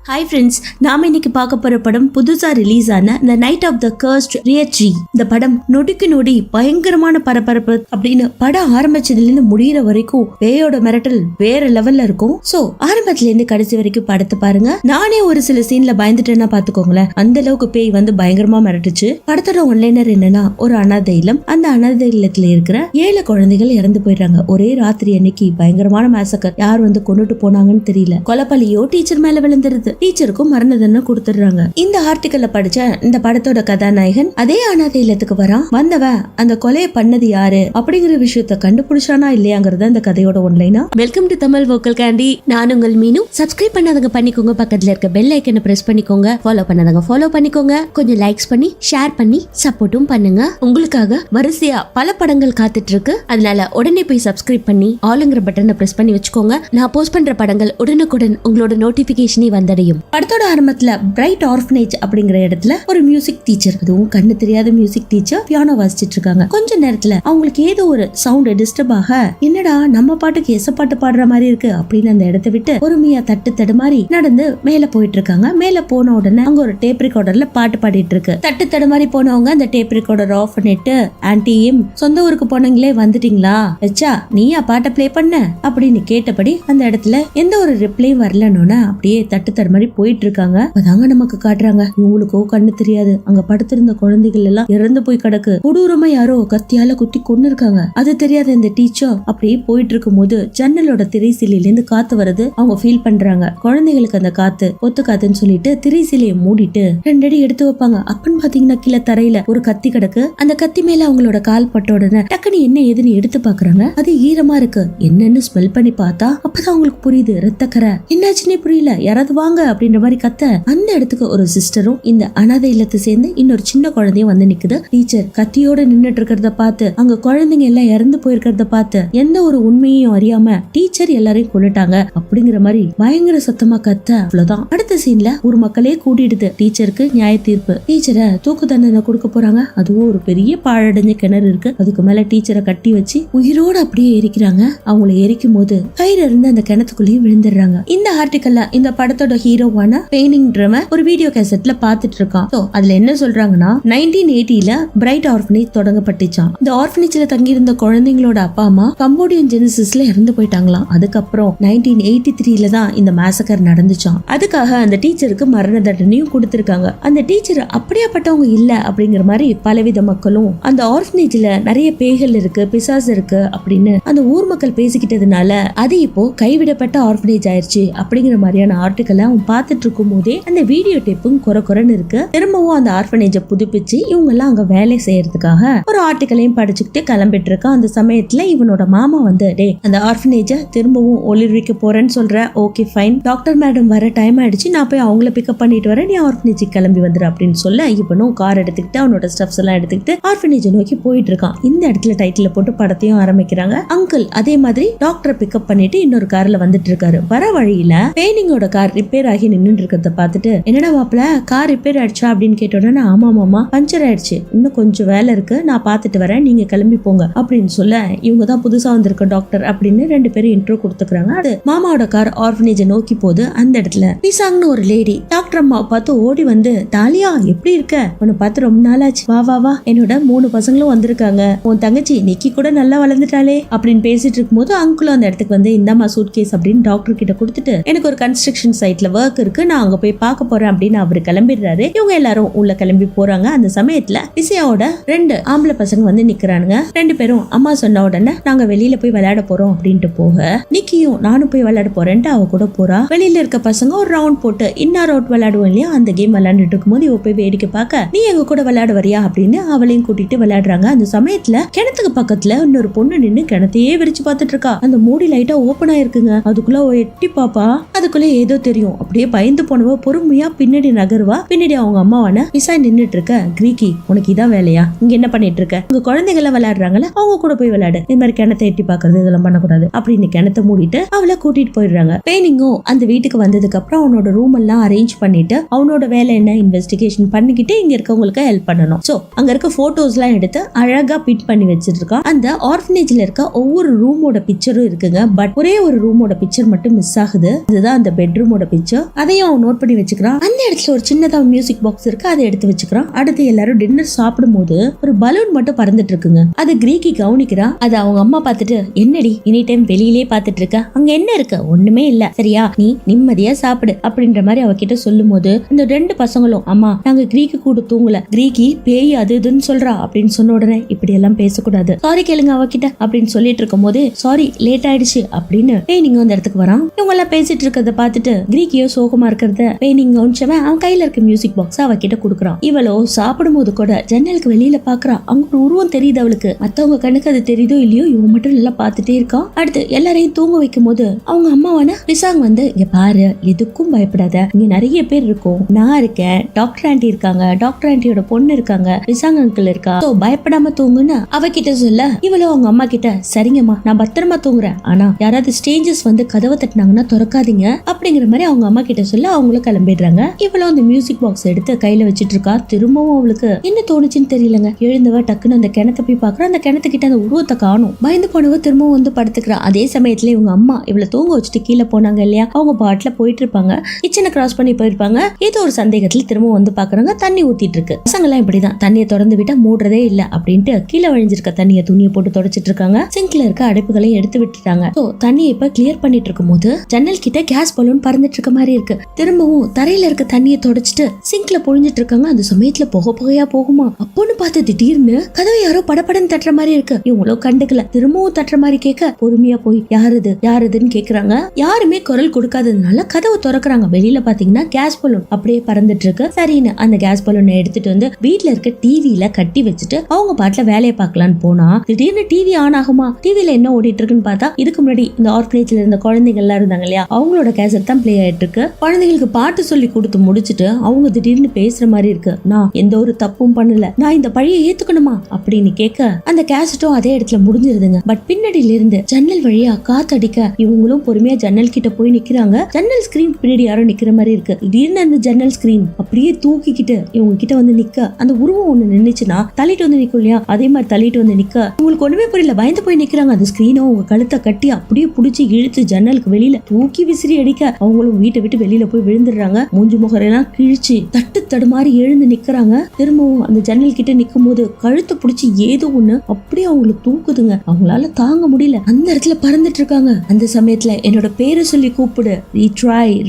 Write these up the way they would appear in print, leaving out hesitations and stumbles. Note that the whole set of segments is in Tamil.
ஹாய் ஃப்ரெண்ட்ஸ், நாம இன்னைக்கு பார்க்க போற படம் புதுசா ரிலீஸ் ஆன The Night of the Cursed Re-entry. இந்த படம் நொடிக்கு நொடி பயங்கரமான பரபரப்பு அப்படின்னு படம் ஆரம்பிச்சதுல இருந்து முடியற வரைக்கும் பேயோட மிரட்டல் வேற லெவல்ல இருக்கும். சோ ஆரம்பத்துல இருந்து கடைசி வரைக்கும் படத்தை பாருங்க. நானே ஒரு சில சீன்ல பயந்துட்டேன்னா பாத்துக்கோங்களேன். அந்த அளவுக்கு பேய் வந்து பயங்கரமா மிரட்டுச்சு. படத்தோட ஒன்லைனர் என்னன்னா, ஒரு அனாதை இல்லம். அந்த அனாதை இல்லத்துல இருக்கிற 7 குழந்தைகள் இறந்து போயிடுறாங்க. ஒரே ராத்திரி அன்னைக்கு பயங்கரமான மேசக்கர். யார் வந்து கொண்டுட்டு போனாங்கன்னு தெரியல. கொலைப்பள்ளியோ டீச்சர் மேல விழுந்துருது. டீச்சருக்கும் மரண தண்டனை கொடுத்துடுறாங்க. இந்த ஆர்டிக்கல்ல படிச்ச இந்த படத்தோட கதாநாயகன் அதே அனாதை இல்லத்துக்கு வரான். வந்தவன் அந்த கொலையை பண்ணது யாரு அப்படிங்கிற விஷயத்த கண்டுபிடிச்சானா இல்லையாங்கிறத இந்த கதையோட ஒன்லைனா. Welcome to Tamil vocal candy. நான் உங்கள் மீனு. சப்ஸ்கிரைப் பண்ணாதவங்க பண்ணிக்கோங்க. பக்கத்துல இருக்க பெல் ஐக்கனை பிரஸ் பண்ணிக்கோங்க. ஃபாலோ பண்ணாதவங்க ஃபாலோ பண்ணிக்கோங்க. கொஞ்சம் லைக்ஸ் பண்ணி ஷேர் பண்ணி சப்போர்ட்டும் பண்ணுங்க. உங்களுக்காக வரிசையா பல படங்கள் காத்துட்டு இருக்கு. அதனால உடனே போய் சப்ஸ்கிரைப் பண்ணி ஆளுங்கிற பட்டனை பிரஸ் பண்ணி வச்சுக்கோங்க. நான் போஸ்ட் பண்ற படங்கள் உடனுக்குடன் உங்களோட நோட்டிபிகேஷனே வந்தடையும். படத்தோட ஆரம்பத்துல பிரைட் ஆர்ஃபனேஜ் அப்படிங்கிற இடத்துல ஒரு மியூசிக் டீச்சர், அதுவும் கண்ணு தெரியாத மியூசிக் டீச்சர் பியானோ வாசிச்சிட்டு இருக்காங்க. கொஞ்ச நேரத்துல அவங்களுக்கு ஏதோ ஒரு சவுண்ட் டிஸ்டர்ப் ஆக, என்னடா நம்ம பாட்டுக்கு எச பாட்டு பாடுற மாதிரி இருக்கு அப்படின்னு அந்த இடத்தை விட்டு பொறுமையா தட்டு தடுமாறி நடந்து மேல போயிட்டு இருக்காங்க. மேல போன உடனே அங்க ஒரு டேப் ரெக்கார்டர்ல பாட்டு பாடிட்டு இருக்கு. தட்டு தடுமாறி போனவங்க அந்த டேப் ரெக்கார்டர் ஆஃப் பண்ணிட்டு, ஆன்டியும் சொந்த ஊருக்கு போனீங்களே வந்துட்டீங்களா வச்சா நீயா பாட்டை பிளே பண்ண அப்படின்னு கேட்டபடி அந்த இடத்துல எந்த ஒரு ரிப்ளையும் வரலன்னு அப்படியே தட்டு தடுமாறி போயிட்டு இருக்காங்க. அதாங்க நமக்கு காட்டுறாங்க. இவங்களுக்கோ கண்ணு தெரியாது. அங்க படுத்திருந்த குழந்தைகள் எல்லாம் இறந்து போய் கிடக்கு. கொடூரமா யாரோ கத்தியால குத்தி கொன்னு இருக்காங்க. அது தெரியாத இந்த டீச்சர் அப்படியே போயிட்டு இருக்கும் போது ஜன்னலோட திரைசிலையில இருந்து காத்து வருது. அவங்க ஃபீல் பண்றாங்க. குழந்தைகளுக்கு அந்த காத்து ஒத்து காத்துன்னு சொல்லிட்டு திரைசிலையை மூடிட்டு 2 அடி எடுத்து வைப்பாங்க. அப்பன்னு பாத்தீங்கன்னா கீழே தரையில ஒரு கத்தி கிடக்கு. அந்த கத்தி மேல அவங்களோட கால் பட்ட உடனே டக்குனு என்ன ஏதுன்னு எடுத்து பாக்குறாங்க. அது ஈரமா இருக்கு. என்னன்னு ஸ்மெல் பண்ணி பார்த்தா அப்பதான் அவங்களுக்கு புரியுது, ரத்தக்கரை. என்னாச்சுன்னே புரியல. யாராவது வாங்க அப்படின்ற மாதிரி கத்த, அந்த இடத்துக்கு ஒரு சிஸ்டரும் இந்த அனாதை இல்லத்தை சேர்ந்து இன்னொரு சின்ன குழந்தையும் வந்து நிக்குது. டீச்சர் கத்தியோட நின்னுட்டு இருக்கிறத பார்த்து, அங்க குழந்தைங்க எல்லாம் இறந்து போயிருக்கிறத பார்த்து, எந்த ஒரு உண்மையும் அறியாம டீச்சர் எல்லாரையும் கொண்டுட்டாங்க அப்படிங்கிற மாதிரி பயங்கர சத்தமா கத்த. அவ்வளவுதான். அடுத்த சீன்ல ஒரு மக்களே கூட்டிடுது. டீச்சருக்கு நியாய தீர்ப்பு. டீச்சரை தூக்கு தண்டனை கொடுக்க போறாங்க. அதுவும் ஒரு பெரிய பாழடைஞ்ச கிணறு இருக்கு. அதுக்கு மேல டீச்சரை கட்டி வச்சு உயிரோட அப்படியே எரிக்கிறாங்க. அவங்கள எரிக்கும் போது கயிறு இருந்து அந்த கிணத்துக்குள்ளேயும் விழுந்துடுறாங்க. இந்த ஆர்டிக்கல்ல இந்த படத்தோட ஹீரோவான பெயினிங் ட்ரம ஒரு வீடியோ கேசட்ல பாத்துட்டு இருக்கான். அதுல என்ன சொல்றாங்கன்னா, 1980ல பிரைட் ஆர்ஃபனேஜ் தொடங்கப்பட்டுச்சான். இந்த ஆர்ஃபனேஜ்ல தங்கி இருந்த குழந்தைங்களோட அப்பா அம்மா கம்போடியன் ஜெனிசிஸ்ல இறந்து போயிட்டாங்களாம். அதுக்கப்புறம் 1983ல தான் இந்த மேசக்கர் நடந்துச்சான். அதுக்காக அந்த டீச்சருக்கு மரண தண்டனையும் கொடுத்திருக்காங்க. அந்த டீச்சர் அப்படியாப்பட்டவங்க இல்ல அப்படிங்கிற மாதிரி பலவித மக்களும், அந்த ஆர்ஃபனேஜ்ல நிறைய பேய்கள் இருக்கு, பிசாசு இருக்கு அப்படின்னு அந்த ஊர் மக்கள் பேசிக்கிட்டதுனால அது இப்போ கைவிடப்பட்ட ஆர்ஃபனேஜ் ஆயிருச்சு அப்படிங்கிற மாதிரியான ஆர்டிக்கலை அவன் பார்த்துட்டு இருக்கும் போதே அந்த வீடியோ டேப்பும் குறைன்னு இருக்கு. திரும்பவும் அந்த ஆர்ஃபனேஜை புதுப்பிச்சு இவங்க எல்லாம் அங்க வேலை செய்யறதுக்காக ஒரு ஆர்டிக்கலையும் படிச்சுக்கிட்டு கிளம்பிட்டு இருக்கான். அந்த சமயத்துல இவனோட மாமா வந்து, டே அந்த ஆர்ஃபனேஜை திரும்பவும் ஒளிர்விக்க போறேன்னு சொல்ற, ஓகே ஃபைன், டாக்டர் மேடம் வர டைம் ஆயிடுச்சு, நான் போய் அவங்கள பிக்கப் பண்ணிட்டு வரேன், நீ ஆர்ஃபனேஜுக்கு கிளம்பி வந்துரு அப்படின்னு சொல்ல இவனும் கார் எடுத்துக்கிட்டு அவனோட ஸ்டப்ஸ் எல்லாம் எடுத்துக்கிட்டு ஆர்ஃபனேஜை நோக்கி போயிட்டு இருக்கான். இந்த இடத்துல டைட்டில் போட்டு படத்தையும் ஆரம்பிக்கிறாங்க. அங்கிள் அதே மாதிரி டாக்டரை பிக்கப் பண்ணிட்டு இன்னொரு கார்ல வந்துட்டு இருக்காரு. வர வழியில பெயினிங்கோட கார் ரிப்பேர் ஆகி நின்று இருக்கிறத பார்த்துட்டு, என்னடா மாப்ள கார் ரிப்பேர் ஆயிடுச்சா அப்படின்னு கேட்டோன்னா, ஆமா மாமா பஞ்சர் ஆயிடுச்சு, இன்னும் கொஞ்சம் வேலை இருக்கு, நான் பார்த்துட்டு வரேன், நீங்க கிளம்பி போங்க அப்படின்னு சொல்ல, இவங்க தான் புதுசா வந்திருக்க டாக்டர் அப்படின்னு 2 பேரும் இன்ட்ரோ கொடுத்துக்கிறாங்க. அது மாமாவோட கார் ஆர்ஃபனேஜை நோக்கி போது. அந்த இடத்துல பிசாங்னு ஒரு லேடி டாக்டர் அம்மா பார்த்து ஓடி வந்து, தாலியா எப்படி இருக்க, உன்னை பார்த்து ரொம்ப நாள் ஆச்சு, வா வா வா, என்னோட 3 பசங்களும் வந்திருக்காங்க, உன் தங்கச்சி நிக்கி கூட நல்லா வளர்ந்துட்டாலே அப்படின்னு பேசிட்டு இருக்கும் போது அங்குளும் அந்த இடத்துக்கு வந்து, இந்தாமா சூட் கேஸ் அப்படின்னு டாக்டர் கிட்ட கொடுத்துட்டு, எனக்கு ஒரு கன்ஸ்ட்ரக்ஷன் சைட்ல ஒர்க் இருக்கு, நான் அங்க போய் பார்க்க போறேன் அப்படின்னு அவரு கிளம்பிடுறாரு. இவங்க எல்லாரும் உள்ள கிளம்பி போறாங்க. அந்த சமயத்துல விசையாவோட 2 ஆம்பளை பசங்க வந்து நிக்கிறானுங்க. 2 பேரும் அம்மா சொன்ன உடனே நாங்க வெளியில போய் விளையாட போறோம் அப்படின்ட்டு போக, நிக்கியும் நானும் போய் விளையாட போறேன்ட்டு அவ கூட போறா. வெளியில இருக்க பசங்க ஒரு ரவுண்ட் போட்டு இன்னொரு அவுட் விளையாடுவோம் இல்லையா, அந்த கேம் விளையாண்டுட்டு இருக்கும் போது இவ போய் வேடிக்கை பார்க்க, நீ எங்க கூட விளையாட வரியா அப்படின்னு அவளையும் கூட்டிட்டு விளையாடுறாங்க. அந்த சமயத்துல கிணத்துக்கு பக்கத்துல இன்னொரு பொண்ணு நின்னு கிணத்தையே விரிச்சு பார்த்துட்டு இருக்கா. அந்த மூடி லைட்டா ஓபன் ஆயிருக்குங்க. அதுக்குள்ள எட்டி பாப்பா. அதுக்குள்ள ஏதோ தெரியும். அப்படியே பயந்து போனவ பொறுமையா பின்னாடி நகருவா. பின்னாடி அவங்க அம்மாவான விசாய் நின்னுட்டு இருக்க, கிரீக்கி உனக்கு இதான் வேலையா, இங்க என்ன பண்ணிட்டு இருக்க, உங்க குழந்தைகள் விளையாடுறாங்கல்ல அவங்க கூட போய் விளையாடு, இந்த மாதிரி கிணத்தை எட்டி பாக்குறது இதெல்லாம் பண்ணக்கூடாது அப்படின்னு கிணத்தை மூடிட்டு அவளை கூட்டிட்டு போயிடுறாங்க. பெயினிங்கும் அந்த வீட்டுக்கு வந்ததுக்கு அப்புறம் அவனோட ரூம் எல்லாம் அரேஞ்ச் பண்ணிட்டு அவனோட வேலை என்ன இன்வெஸ்டிகேஷன் பண்ணிக்கிட்டு இங்க இருக்கவங்களுக்கு ஹெல்ப் பண்ணணும். சோ அங்க இருக்க போட்டோஸ் எல்லாம் எடுத்து அழகா பிட் பண்ணி வச்சிட்டு இருக்கான். அந்த ஆர்ஃபனேஜ்ல இருக்க ஒவ்வொரு ரூமோட பிக்சரும் இருக்குங்க. பட் ஒரே ஒரு ரூமோட பிக்சர் மட்டும் மிஸ் ஆகுது. அதுதான் அந்த பெட்ரூமோட பிக்சர். இருந்துச்சோ அதையும் அவன் நோட் பண்ணி வச்சுக்கிறான். அந்த இடத்துல ஒரு சின்னதா மியூசிக் பாக்ஸ் இருக்கு, அதை எடுத்து வச்சுக்கிறான். அடுத்து எல்லாரும் டின்னர் சாப்பிடும் போது ஒரு பலூன் மட்டும் பறந்துட்டு இருக்குங்க. அது கிரீக்கி கவனிக்கிறா. அது அவங்க அம்மா பார்த்துட்டு, என்னடி எனி டைம் வெளியிலே பாத்துட்டு இருக்க, அங்க என்ன இருக்கு? ஒண்ணுமே இல்ல, சரியா, நீ நிம்மதியா சாப்பிடு அப்படின்ற மாதிரி அவகிட்ட சொல்லும் போது இந்த 2 பசங்களும், அம்மா நாங்க கிரீக்கி கூட தூங்கல, கிரீக்கி பேய் அது இதுன்னு சொல்றா அப்படின்னு சொன்ன உடனே இப்படி எல்லாம் பேசக்கூடாது, சாரி கேளுங்க அவகிட்ட அப்படின்னு சொல்லிட்டு இருக்கும் போது, சாரி லேட் ஆயிடுச்சு அப்படின்னு நீங்க அந்த இடத்துக்கு வரான். இவங்க எல்லாம் பேசிட்டு இருக்கிறத பார்த்துட்டு கிரீக்கியோ சோகமா இருக்கிறத நீங்க கவனிச்சவன் அவன் கையில இருக்க மியூசிக் பாக்ஸ் அவகிட்ட கொடுக்குறான். இவளோ சாப்பிடும் போது கூட ஜன்னலுக்கு வெளியில பாக்குறா. அவங்க ஒரு உருவம் தெரியுது அவளுக்கு. மத்தவங்க கண்ணுக்கு அது தெரியுதோ இல்லையோ, இவன் மட்டும் நல்லா பாத்துட்டே இருக்கான். அடுத்து எல்லாரையும் தூங்க வைக்கும் போது அவங்க அம்மாவான ரிசாங் வந்து, இங்க பாரு, எதுக்கும் பயப்படாத, இங்க நிறைய பேர் இருக்கும், நான் இருக்கேன், டாக்டர் ஆண்டி இருக்காங்க, டாக்டர் ஆண்டியோட பொண்ணு இருக்காங்க, ரிசாங் அங்கிள் இருக்கா, பயப்படாம தூங்குன்னு அவகிட்ட சொல்ல, இவளும் அவங்க அம்மா கிட்ட, சரிங்கம்மா நான் பத்திரமா தூங்குறேன், ஆனா யாராவது ஸ்டேஞ்சஸ் வந்து கதவை தட்டினாங்கன்னா திறக்காதீங்க அப்படிங்கிற மாதிரி அவங்க அம்மா கிட்ட சொல்ல அவங்களும் கிளம்பிடுறாங்க. இவளும் அந்த மியூசிக் பாக்ஸ் எடுத்து கையில வச்சிட்டு இருக்கா. திரும்பவும் அவளுக்கு என்ன தோணுச்சுன்னு தெரியலங்க. எழுந்தவ டக்குன்னு அந்த கிணத்தை போய் பாக்குறா. அந்த கிணத்துக்கிட்ட அந்த உருவத்தை காணும். பயந்து போனவ திரும்பவும் வந்து படுத்துக்கிறா. அதே சமயத்துல இவங்க அம்மா இவளை தூங்க வச்சுட்டு கீழே போனாங்க இல்லையா, அவங்க பாட்டுல போயிட்டு இருப்பாங்க. கிச்சனை கிராஸ் பண்ணி போயிருப்பாங்க. ஏதோ ஒரு சந்தேகத்துல திரும்ப வந்து பாக்குறாங்க, தண்ணி ஊத்திட்டு இருக்கு. பசங்க எல்லாம் இப்படிதான், தண்ணியை திறந்து விட்டா மூடுறதே இல்ல அப்படின்ட்டு கீழே வழிஞ்சிருக்க தண்ணியை துணியை போட்டு தொடச்சிட்டு இருக்காங்க. சிங்க்ல இருக்க அடைப்புகளையும் எடுத்து விட்டுட்டாங்க. தண்ணியை இப்ப கிளியர் பண்ணிட்டு இருக்கும் போது ஜன்னல் கிட்ட கேஸ் பலூன் பறந்துட்டு இருக்க மாதிரி இருக்கு. திரும்பவும் தரையில இருக்க தண்ணியை தொடச்சிட்டு சிங்க்ல பொழிஞ்சிட்டு இருக்காங்க. அந்த சமயத்துல புகையா போகுமா அப்போன்னு பார்த்து திடீர்னு கதவை யாரோ படபடன்னு தட்டுற மாதிரி இருக்கு. இவங்களும் கண்டுக்கல. திரும்பவும் தட்டுற மாதிரி கேட்க பொறுமையா போய் யாருதுன்னு கேக்குறாங்க. யாருமே குரல் கொடுக்காததுனால கதவை திறக்கிறாங்க. வெளியில பாத்தீங்கன்னா கேஸ் பலூன் அப்படியே பறந்துட்டு இருக்கு. சரின்னு அந்த கேஸ் பலூனை எடுத்துட்டு வந்து வீட்டுல இருக்க டிவில கட்டி வச்சுட்டு அவங்க பாட்டுல வேலையை பார்க்கலான்னு போனா திடீர்னு டிவி ஆன் ஆகுமா. டிவில என்ன ஓடிட்டு இருக்குன்னு பார்த்தா இதுக்கு முன்னாடி இந்த ஆர்ஃபனேஜ்ல இருந்த குழந்தைகள் எல்லாம் இருந்தாங்க இல்லையா, அவங்களோட கேசட் தான் பிளே ஆயிட்டு இருக்கு. குழந்தைகளுக்கு பாட்டு சொல்லி கொடுத்து முடிச்சுட்டு அவங்க திடீர்னு பேசுற மாதிரி இருக்கு. நான் எந்த ஒரு தப்பும் பண்ணல, நான் இந்த பழியை ஏத்துக்கணுமா அப்படின்னு கேட்க அந்த கேசட்டும் அதே இடத்துல முடிஞ்சிருதுங்க. பட் பின்னாடியில இருந்து ஜன்னல் வழியா காத்தடிக்க இவங்களும் பொறுமையா ஜன்னல் கிட்ட போய் நிக்கிறாங்க. ஜன்னல் ஸ்கிரீன் பின்னாடி யாரும் நிக்கிற மாதிரி இருக்கு. திடீர்னு அந்த ஜன்னல் ஸ்கிரீன் அப்படியே தூக்கிக்கிட்டு இவங்க கிட்ட வந்து நிக்க, அந்த உருவம் ஒண்ணு நின்னுச்சுன்னா தள்ளிட்டு வந்து நிக்கும் இல்லையா, அதே மாதிரி தள்ளிட்டு வந்து நிக்க உங்களுக்கு ஒண்ணுமே புரியல, பயந்து போய் நிக்கிறாங்க. அந்த ஸ்கிரீனும் உங்க கழுத்தை கட்டி அப்படியே புடிச்சு இழுத்து ஜன்னலுக்கு வெளியில தூக்கி விசிறி அடிக்க அவங்களும் வீட்டை விட்டு வெளியில போய் விழுந்துடுறாங்க. மூஞ்சி முகரெல்லாம் கிழிச்சு தட்டு தடுமாறி எழுந்து நிக்கிறாங்க. திரும்பவும் அந்த ஜன்னல் கிட்ட நிக்கும் போது கழுத்தை புடிச்சு ஏதோ ஒண்ணு அப்படியே அவங்களுக்கு தூக்குதுங்க. அவங்களால தாங்க முடியல. அந்த இடத்துல பறந்துட்டு இருக்காங்க. அந்த சமயத்துல என்னோட பேரை சொல்லி கூப்பிடு,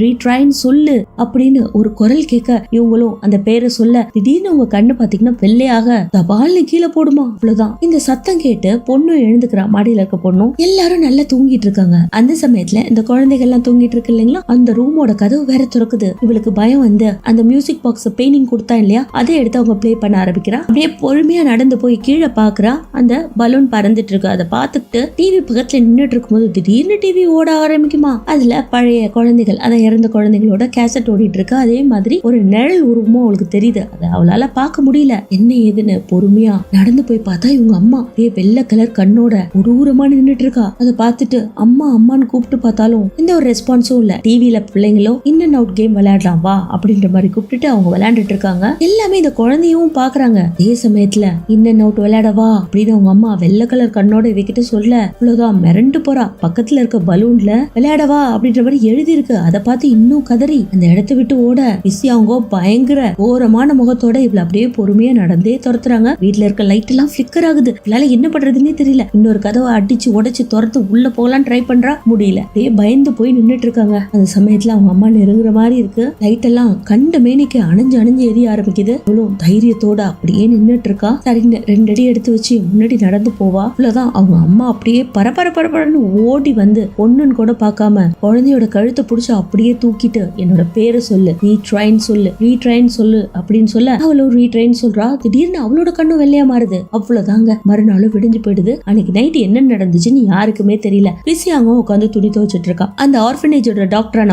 ரீட்ரைன்னு சொல்லு அப்படின்னு ஒரு குரல் கேட்க இவங்களும் அந்த பேரை சொல்ல திடீர்னு உங்க கண்ணு பாத்தீங்கன்னா வெள்ளையாக தபால்னு கீழே போடுமா. அவ்வளவுதான். இந்த சத்தம் கேட்டு பொண்ணு எழுந்துக்கிறா. மாடியில இருக்க பொண்ணும் எல்லாரும் நல்லா தூங்கிட்டு இருக்காங்க. அந்த சமயத்துல இந்த குழந்தைகள் எல்லாம் தூங்கிட்டு இருக்கு இல்லைங்களா, அந்த ரூமோட கதவு வேற திறக்குது. இவளுக்கு பயம் வந்து அந்த மியூசிக் பாக்ஸ் பெயிண்டிங் கொடுத்தா இல்லையா, அதை எடுத்து அவங்க பிளே பண்ண ஆரம்பிக்கிறா. அப்படியே பொறுமையா நடந்து போய் கீழே பாக்குறா. அந்த பலூன் பறந்துட்டு இருக்கு. அதை பார்த்துட்டு டிவி பக்கத்துல நின்றுட்டு இருக்கும் போது திடீர்னு டிவி ஓட ஆரம்பிக்குமா. அதுல பழைய குழந்தைகள், அதை இறந்த குழந்தைகளோட கேசட் ஓடிட்டு இருக்கு. அதே மாதிரி ஒரு நிழல் உருவமும் அவளுக்கு தெரியுது. அதை அவளால பார்க்க முடியல என்ன ஏதுன்னு. பொறுமையா நடந்து போய் பார்த்தா இவங்க அம்மா வெள்ளை கலர் கண்ணோட உருவமா நின்னுட்டு இருக்கா. அதை பார்த்துட்டு அம்மா அம்மான்னு கூப்பிட்டு பார்த்தாலும் எந்த ஒரு ரெஸ்பான்ஸும் இல்ல. டிவில பிள்ளைங்களும் இன் அண்ட் அவுட் கேம் விளையாடலாம் வா அப்படின்ற மாதிரி கூப்பிட்டுட்டு அவங்க விளையாண்டுட்டு இருக்காங்க. எல்லாமே இந்த குழந்தையும் பாக்குறாங்க. அதே சமயத்துல இன் அண்ட் அவுட் விளையாடவா அப்படின்னு அவங்க அம்மா வெள்ளை கலர் கண்ணோட இவகிட்ட சொல்ல இவ்வளவுதான் மிரண்டு போறா. பக்கத்துல இருக்க பலூன்ல விளையாடவா அப்படின்ற மாதிரி எழுதி இருக்கு. அதை பார்த்து இன்னும் கதறி அந்த இடத்த விட்டு ஓட விசி அவங்க பயங்கர ஓரமான முகத்தோட இவ்வளவு அப்படியே பொறுமையா நடந்தே துரத்துறாங்க. வீட்டுல இருக்க லைட் எல்லாம் பிளிக்கர் ஆகுது. இவளால என்ன பண்றதுன்னே தெரியல. இன்னொரு கதவை அடிச்சு உடைச்சு துரத்து உள்ள போகலாம் ட்ரை பண்றா, முடியல. அப்படியே பயந்து போய் நின்னுட்டு இருக்காங்க. அந்த சமயத்துல அவங்க அம்மா நெருங்குற மாதிரி இருக்கு. லைட் எல்லாம் கண்ட மேனிக்கு அணைஞ்சு எரிய ஆரம்பிக்குது. இவ்வளவு தைரியத்தோட அப்படியே நின்னுட்டு இருக்கா. சரின்னு 2 அடி எடுத்து வச்சு முன்னாடி நடந்து போவா. இவ்வளவுதான் அவங்க அம்மா அப்படியே பரபரன்னு ஓடி வந்து ஒண்ணுன்னு கூட பார்க்காம குழந்தையோட கழுத்தை புடிச்சு அப்படியே தூக்கிட்டு என்னோட பேரை சொல்லு, ரீட்ரைன் சொல்லு அப்படின்னு சொல்ல அவளும் ரீட்ரைன் சொல்றா. திடீர்னு அவளோட கண்ணும் வெள்ளையா மாறுது. அவ்வளவுதாங்க. மறுநாளும் விடிஞ்சு போயிடுது. அன்னைக்கு நைட் என்ன நடந்துச்சுன்னு யாருக்குமே தெரியல. பிஸியாங்க உட்காந்து துணி துவைச்சிட்டு இருக்கா. அந்த ஆர்ஃபனேஜோட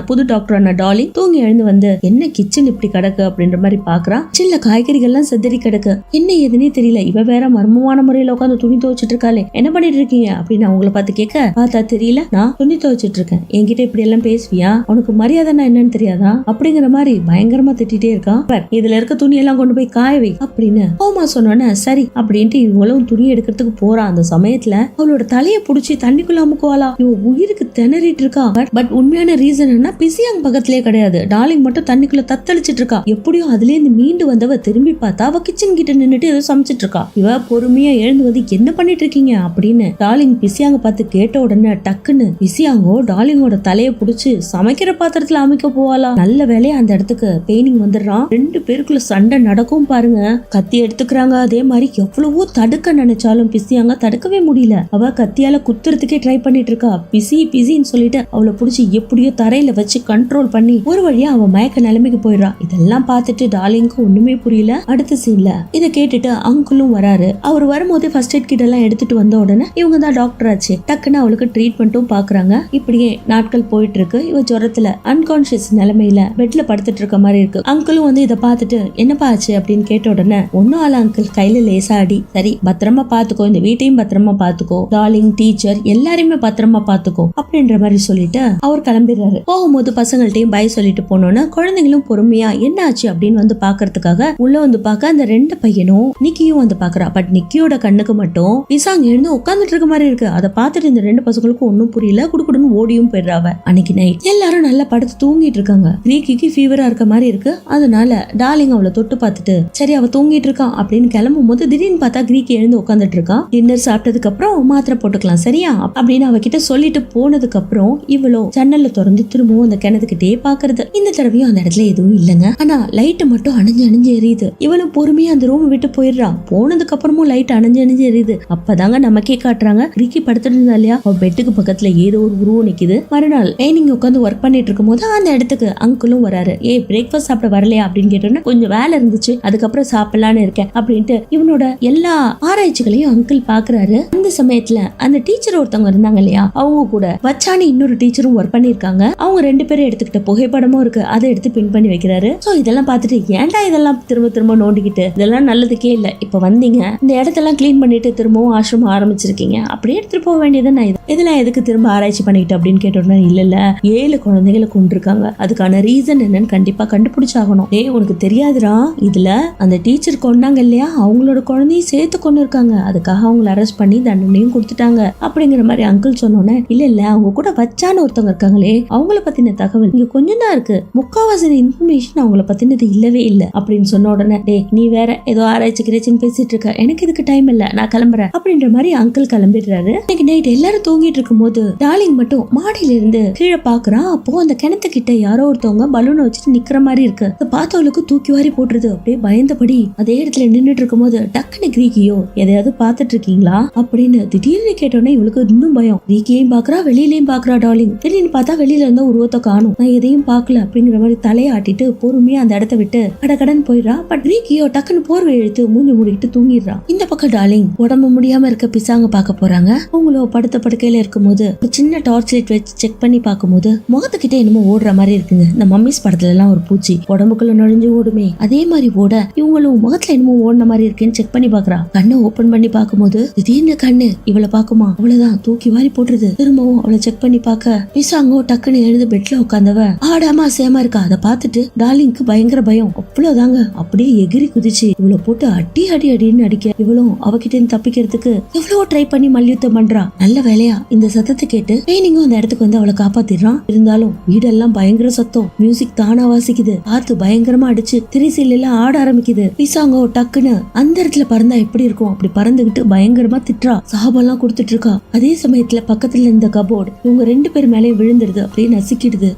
புது டாக்டரான டாலி தூங்கி எழுந்து வந்து என்ன கிச்சன் இப்படி கிடக்கு அப்படின்ற மாதிரி பாக்குறா. சின்ன காய்கறிகள்லாம் செதறி கிடக்கு. என்ன ஏதுன்னே தெரியல. இவ வேற மர்மமான முறையில உட்காந்து துணி துவைச்சிட்டு இருக்காளே, என்ன பண்ணிட்டு இருக்கீங்க அப்படின்னு அவங்கள பார்த்து கேட்க, பார்த்தா தெரியல, நான் துணி துவைச்சிட்டு இருக்கேன், என்கிட்ட இப்படி எல்லாம் பேசுவியா, உனக்கு மரியாதைன்னா என்னன்னு தெரியாதா அப்படிங்கிற மாதிரி பயங்கரமா திட்டிட்டே இருக்கான். இதுல இருக்க துணி எல்லாம் கொண்டு போய் காய வை அப்படின்னு ஓமா சொன்னோன்னு சரி அப்படின்ட்டு இவங்களும் துணி எடுக்கிறதுக்கு போறான். அந்த சமயத்துல அவளோட தலையை புடிச்சு தண்ணிக்குள்ள அமுக்குவாளா. இவ உயிருக்கு திணறிட்டு இருக்கா. பட் உண்மையான ரீசன் என்ன, பிஸி பிஸியாங் பக்கத்திலே கிடையாது. டார்லிங் மட்டும் தண்ணிக்குள்ள தத்தளிச்சிட்டு இருக்கா. எப்படியும் அதுல இருந்து மீண்டு வந்தவ திரும்பி பார்த்தா அவ கிச்சன் கிட்ட நின்னுட்டு ஏதோ சமைச்சிட்டு இருக்கா. இவ பொறுமையா எழுந்து வந்து என்ன பண்ணிட்டு இருக்கீங்க அப்படின்னு டார்லிங் பிஸியாங்க பார்த்து கேட்ட உடனே டக்குன்னு பிஸியாங்கோ டார்லிங்கோட தலைய புடிச்சு சமைக்கிற பாத்திரத்துல அமைக்க போவாளா. நல்ல வேலையா அந்த இடத்துக்கு பெயினிங் வந்துடுறான். 2 பேருக்குள்ள சண்டை நடக்கும் பாருங்க. கத்தி எடுத்துக்கிறாங்க. அதே மாதிரி எவ்வளவோ தடுக்க நினைச்சாலும் பிஸியாங்க தடுக்கவே முடியல. அவ கத்தியால குத்துறதுக்கே ட்ரை பண்ணிட்டு இருக்கா. பிஸின்னு சொல்லிட்டு அவளை புடிச்சு எப்படியோ தரையில வச்சு கண்ட்ரோல் பண்ணி ஒரு வழியா அவ மயக்க நிலைமைக்கு போயிடுறா. இதெல்லாம் பார்த்துட்டு டார்லிங்க்கு ஒண்ணுமே புரியல. அடுத்த சீன்ல இத கேட்டுட்டு அங்கிளும் வராரு. அவர் வரும்போது ஃபர்ஸ்ட் எய்ட் கிட் எல்லாம் எடுத்துட்டு வந்த உடனே இவங்க தான் டாக்டர் ஆச்சு. டக்குன்னு அவளுக்கு ட்ரீட்மெண்ட்டும் பாக்குறாங்க. இப்படியே நாட்கள் போயிட்டு இருக்கு. இவ ஜுரத்துல அன்கான்சியஸ் நிலைமையில பெட்ல படுத்துட்டு இருக்க மாதிரி இருக்கு. அங்கிளும் வந்து இதை பார்த்துட்டு என்னப்பா ஆச்சு அப்படின்னு கேட்ட உடனே ஒன்னும் ஆல அங்கிள், கையில லேசா அடி. சரி பத்திரமா பாத்துக்கோ, இந்த வீட்டையும் பத்திரமா பாத்துக்கோ, டார்லிங் டீச்சர் எல்லாரையுமே பத்திரமா பாத்துக்கோ அப்படின்ற மாதிரி சொல்லிட்டு அவர் கிளம்பிடுறாரு. போகும்போது பசங்கள்ட்டையும் பை சொல்லிட்டு போனோன்னு குழந்தைங்களும் பொறுமையா என்ன ஆச்சு அப்படின்னு வந்து பாக்குறதுக்காக உள்ள வந்து பாக்க அந்த 2 பையனும் நிக்கியும் வந்து பாக்குறா. பட் நிக்கியோட கண்ணுக்கு மட்டும் பிசாங் எழுந்து உட்காந்துட்டு இருக்க மாதிரி இருக்கு. அதை பார்த்துட்டு இந்த 2 பசங்களுக்கும் ஒன்னும் புரியல. குடுக்குடுன்னு ஓடியும் போயிடுறாவ. அன்னைக்கு நைட் எல்லாரும் நல்லா படுத்து தூங்கிட்டு இருக்காங்க. கிரீக்கிக்கு ஃபீவரா இருக்க மாதிரி இருக்கு. அதனால டார்லிங் அவளை தொட்டு பார்த்துட்டு சரி அவ தூங்கிட்டு இருக்கான் அப்படின்னு கிளம்பும் போது திடீர்னு பார்த்தா கிரீக் எழுந்து உட்காந்துட்டு இருக்கான். டின்னர் சாப்பிட்டதுக்கு அப்புறம் மாத்திரை போட்டுக்கலாம் சரியா அப்படின்னு அவகிட்ட சொல்லிட்டு போனதுக்கு அப்புறம் இவ்வளோ ஜன்னல்ல திறந்து திரும்பவும் அந்த கிணத்துக்கிட்டே பாக்குறது. இந்த தடவையும் அந்த இடத்துல எதுவும் இல்லைங்க. ஆனா லைட் மட்டும் அணைஞ்சு எரியுது. இவளும் பொறுமையா அந்த ரூம் விட்டு போயிடுறான். போனதுக்கு அப்புறமும் லைட் அணைஞ்சு எரியுது. அப்பதாங்க நமக்கே காட்டுறாங்க கிரீக்கி படுத்துட்டு இருந்தா இல்லையா, அவ பெட்டுக்கு பக்கத்துல ஏதோ ஒரு உருவம் நிக்குது. மறுநாள் ட்ரைனிங் உட்காந்து ஒர்க் பண்ணிட்டு இருக்கும் போது அந்த இடத்துக்கு அங்கிளும் வராரு. பிரேக்ஃபாஸ்ட் சாப்பிட வரலையா அப்படின்னு கேட்டோன்னா கொஞ்சம் வேலை இருந்துச்சு, அதுக்கப்புறம் சாப்பிடலான்னு இருக்கேன் அப்படின்ட்டு இவனோட எல்லா ஆராய்ச்சிகளையும் அங்கிள் பாக்குறாரு. அந்த சமயத்துல அந்த டீச்சர் ஒருத்தவங்க இருந்தாங்க இல்லையா, அவங்க கூட வச்சானி இன்னொரு டீச்சரும் ஒர்க் பண்ணிருக்காங்க. அவங்க 2 பேரும் எடுத்துக்கிட்ட புகைப்படமும் இருக்கு. அதை எடுத்து பின் பண்ணி வைக்கிறாரு. சோ இதெல்லாம் பார்த்துட்டு ஏன்டா இதெல்லாம் திரும்ப நோண்டிக்கிட்டு, இதெல்லாம் நல்லதுக்கே இல்ல. இப்ப வந்தீங்க இந்த இடத்தெல்லாம் கிளீன் பண்ணிட்டு திரும்பவும் ஆசிரமம் ஆரம்பிச்சிருக்கீங்க, அப்படியே எடுத்துட்டு போக வேண்டியது. நான் இதெல்லாம் எதுக்கு திரும்ப ஆராய்ச்சி பண்ணிக்கிட்டு அப்படின்னு கேட்டோம்னா இல்ல 7 குழந்தைகளை கொண்டிருக்காங்க, அதுக்கான ரீசன் என்னன்னு கண்டிப்பா கண்டுபிடிச்சாகணும். உனக்கு தெரியாதுரா, இதுல அந்த டீச்சர் கொண்டாங்க இல்லையா, அவங்களோட குழந்தையும் சேர்த்து கொண்டு இருக்காங்க. அதுக்காக அவங்களை அரெஸ்ட் பண்ணி தண்டனையும் கொடுத்துட்டாங்க அப்படிங்கிற மாதிரி அங்கிள் சொன்னோன்னே இல்ல அவங்க கூட வச்சான்னு ஒருத்தவங்க இருக்காங்களே, அவங்கள பத்தின தகவல் இங்க கொஞ்சம் தான் இருக்கு, முக்காவாசி இன்ஃபர்மேஷன் அவங்கள பத்தினது இல்லவே இல்ல அப்படின்னு சொன்ன உடனே நீ வேற ஏதோ ஆராய்ச்சி கிரேச்சின்னு பேசிட்டு இருக்க, எனக்கு இதுக்கு டைம் இல்ல, நான் கிளம்புறேன் அப்படின்ற மாதிரி அங்கிள் கிளம்பிடுறாரு. இன்னைக்கு நைட் எல்லாரும் தூங்கிட்டு இருக்கும் போது டார்லிங் மட்டும் மாடியில இருந்து கீழே பாக்குறான். அப்போ அந்த கிணத்து கிட்ட யாரோ ஒருத்தவங்க பலூனை வச்சுட்டு நிக்கிற மாதிரி இருக்கு. பார்த்தவளுக்கு தூக்கி வாரி போட்டுருது. அப்படியே பயந்தபடி அதே இடத்துல நின்றுட்டு இருக்கும் போது டக்குனு கிரீக்கியோ எதையாவது பாத்துட்டு இருக்கீங்களா அப்படின்னு திடீர்னு கேட்டோன்னே இவளுக்கு இன்னும் பயம். கிரீக்கியையும் பாக்குறா, வெளியிலயும் பாக்குறா டார்லிங். திடீர்னு பார்த்தா வெளியில இருந்த உருவத்தை காணும். நான் எதையும் பாக்கல அப்படிங்கிற மாதிரி தலையாட்டிட்டு பொறுமையா அந்த இடத்த விட்டு கடகடன் போயிடுறா. பட் கிரீக்கியோ டக்குன்னு போர்வை இழுத்து மூஞ்சி மூடிட்டு தூங்கிடுறா. இந்த பக்கம் டார்லிங் உடம்பு முடியாம இருக்க பிசாங்க பாக்க போறாங்க. அவங்களோ படுத்த படுக்கையில இருக்கும் போது ஒரு சின்ன டார்ச் லைட் வச்சு செக் பண்ணி பார்க்கும்போது முகத்துக்கிட்ட என்னமோ ஓடுற மாதிரி இருக்குங்க. இந்த மம்மிஸ் படத்துல எல்லாம் ஒரு பூச்சி உடம்புக்குள்ள நுழைஞ்சு ஓடுமே, அதே மாதிரி ஓட இவங்களும் முகத்துல என்னமோ ஓடின மாதிரி இருக்குன்னு செக் பண்ணி பாக்குறா. கண்ணை ஓபன் பண்ணி பார்க்கும்போது திடீர்னு கண்ணு இவளை பாக்குமா, அவ்வளவுதான் தூக்கி வாரி போட்டுருது. திரும்பவும் அவளை செக் பண்ணி பார்க்க பிசாங்கோ டக்குன்னு எழுந்து பெட்ல உட்காந்தவ ஆடாம சேமா இருக்கா. அதை பார்த்துட்டு டார்லிங்க்கு பயங்கர பயம். அவ்வளவுதாங்க அப்படியே எகிரி குதிச்சு இவளை போட்டு அடின்னு அடிக்க இவளும் அவகிட்ட இருந்து தப்பிக்கிறதுக்கு எவ்வளவோ ட்ரை பண்ணி மல்யுத்தம் பண்றா. நல்ல வேலையா இந்த சத்தத்தை கேட்டு ட்ரெயினிங்கும் அந்த இடத்துக்கு வந்து அவளை காப்பாத்திடுறான். இருந்தாலும் வீடெல்லாம் பயங்கர சத்தம், மியூசிக் தானா வாசிக்குது, காத்து பயங்கரமா அடிச்சு திரிசீல் எல்லாம் ஆட ஆரம்பிக்குது. பிசாங்கோ டக்குன்னு அந்த இடத்துல பறந்தா எப்படி இருக்கும் அப்படி பறந்துகிட்டு பயங்கரமா திட்டுறா, சாபெல்லாம் கொடுத்துட்டு இருக்கா. அதே சமயத்துல பக்கத்துல இருந்த கபோர்டு இவங்க 2 பேர் மேலே விழுந்துருது, அப்படியே நசுக்கிடுது.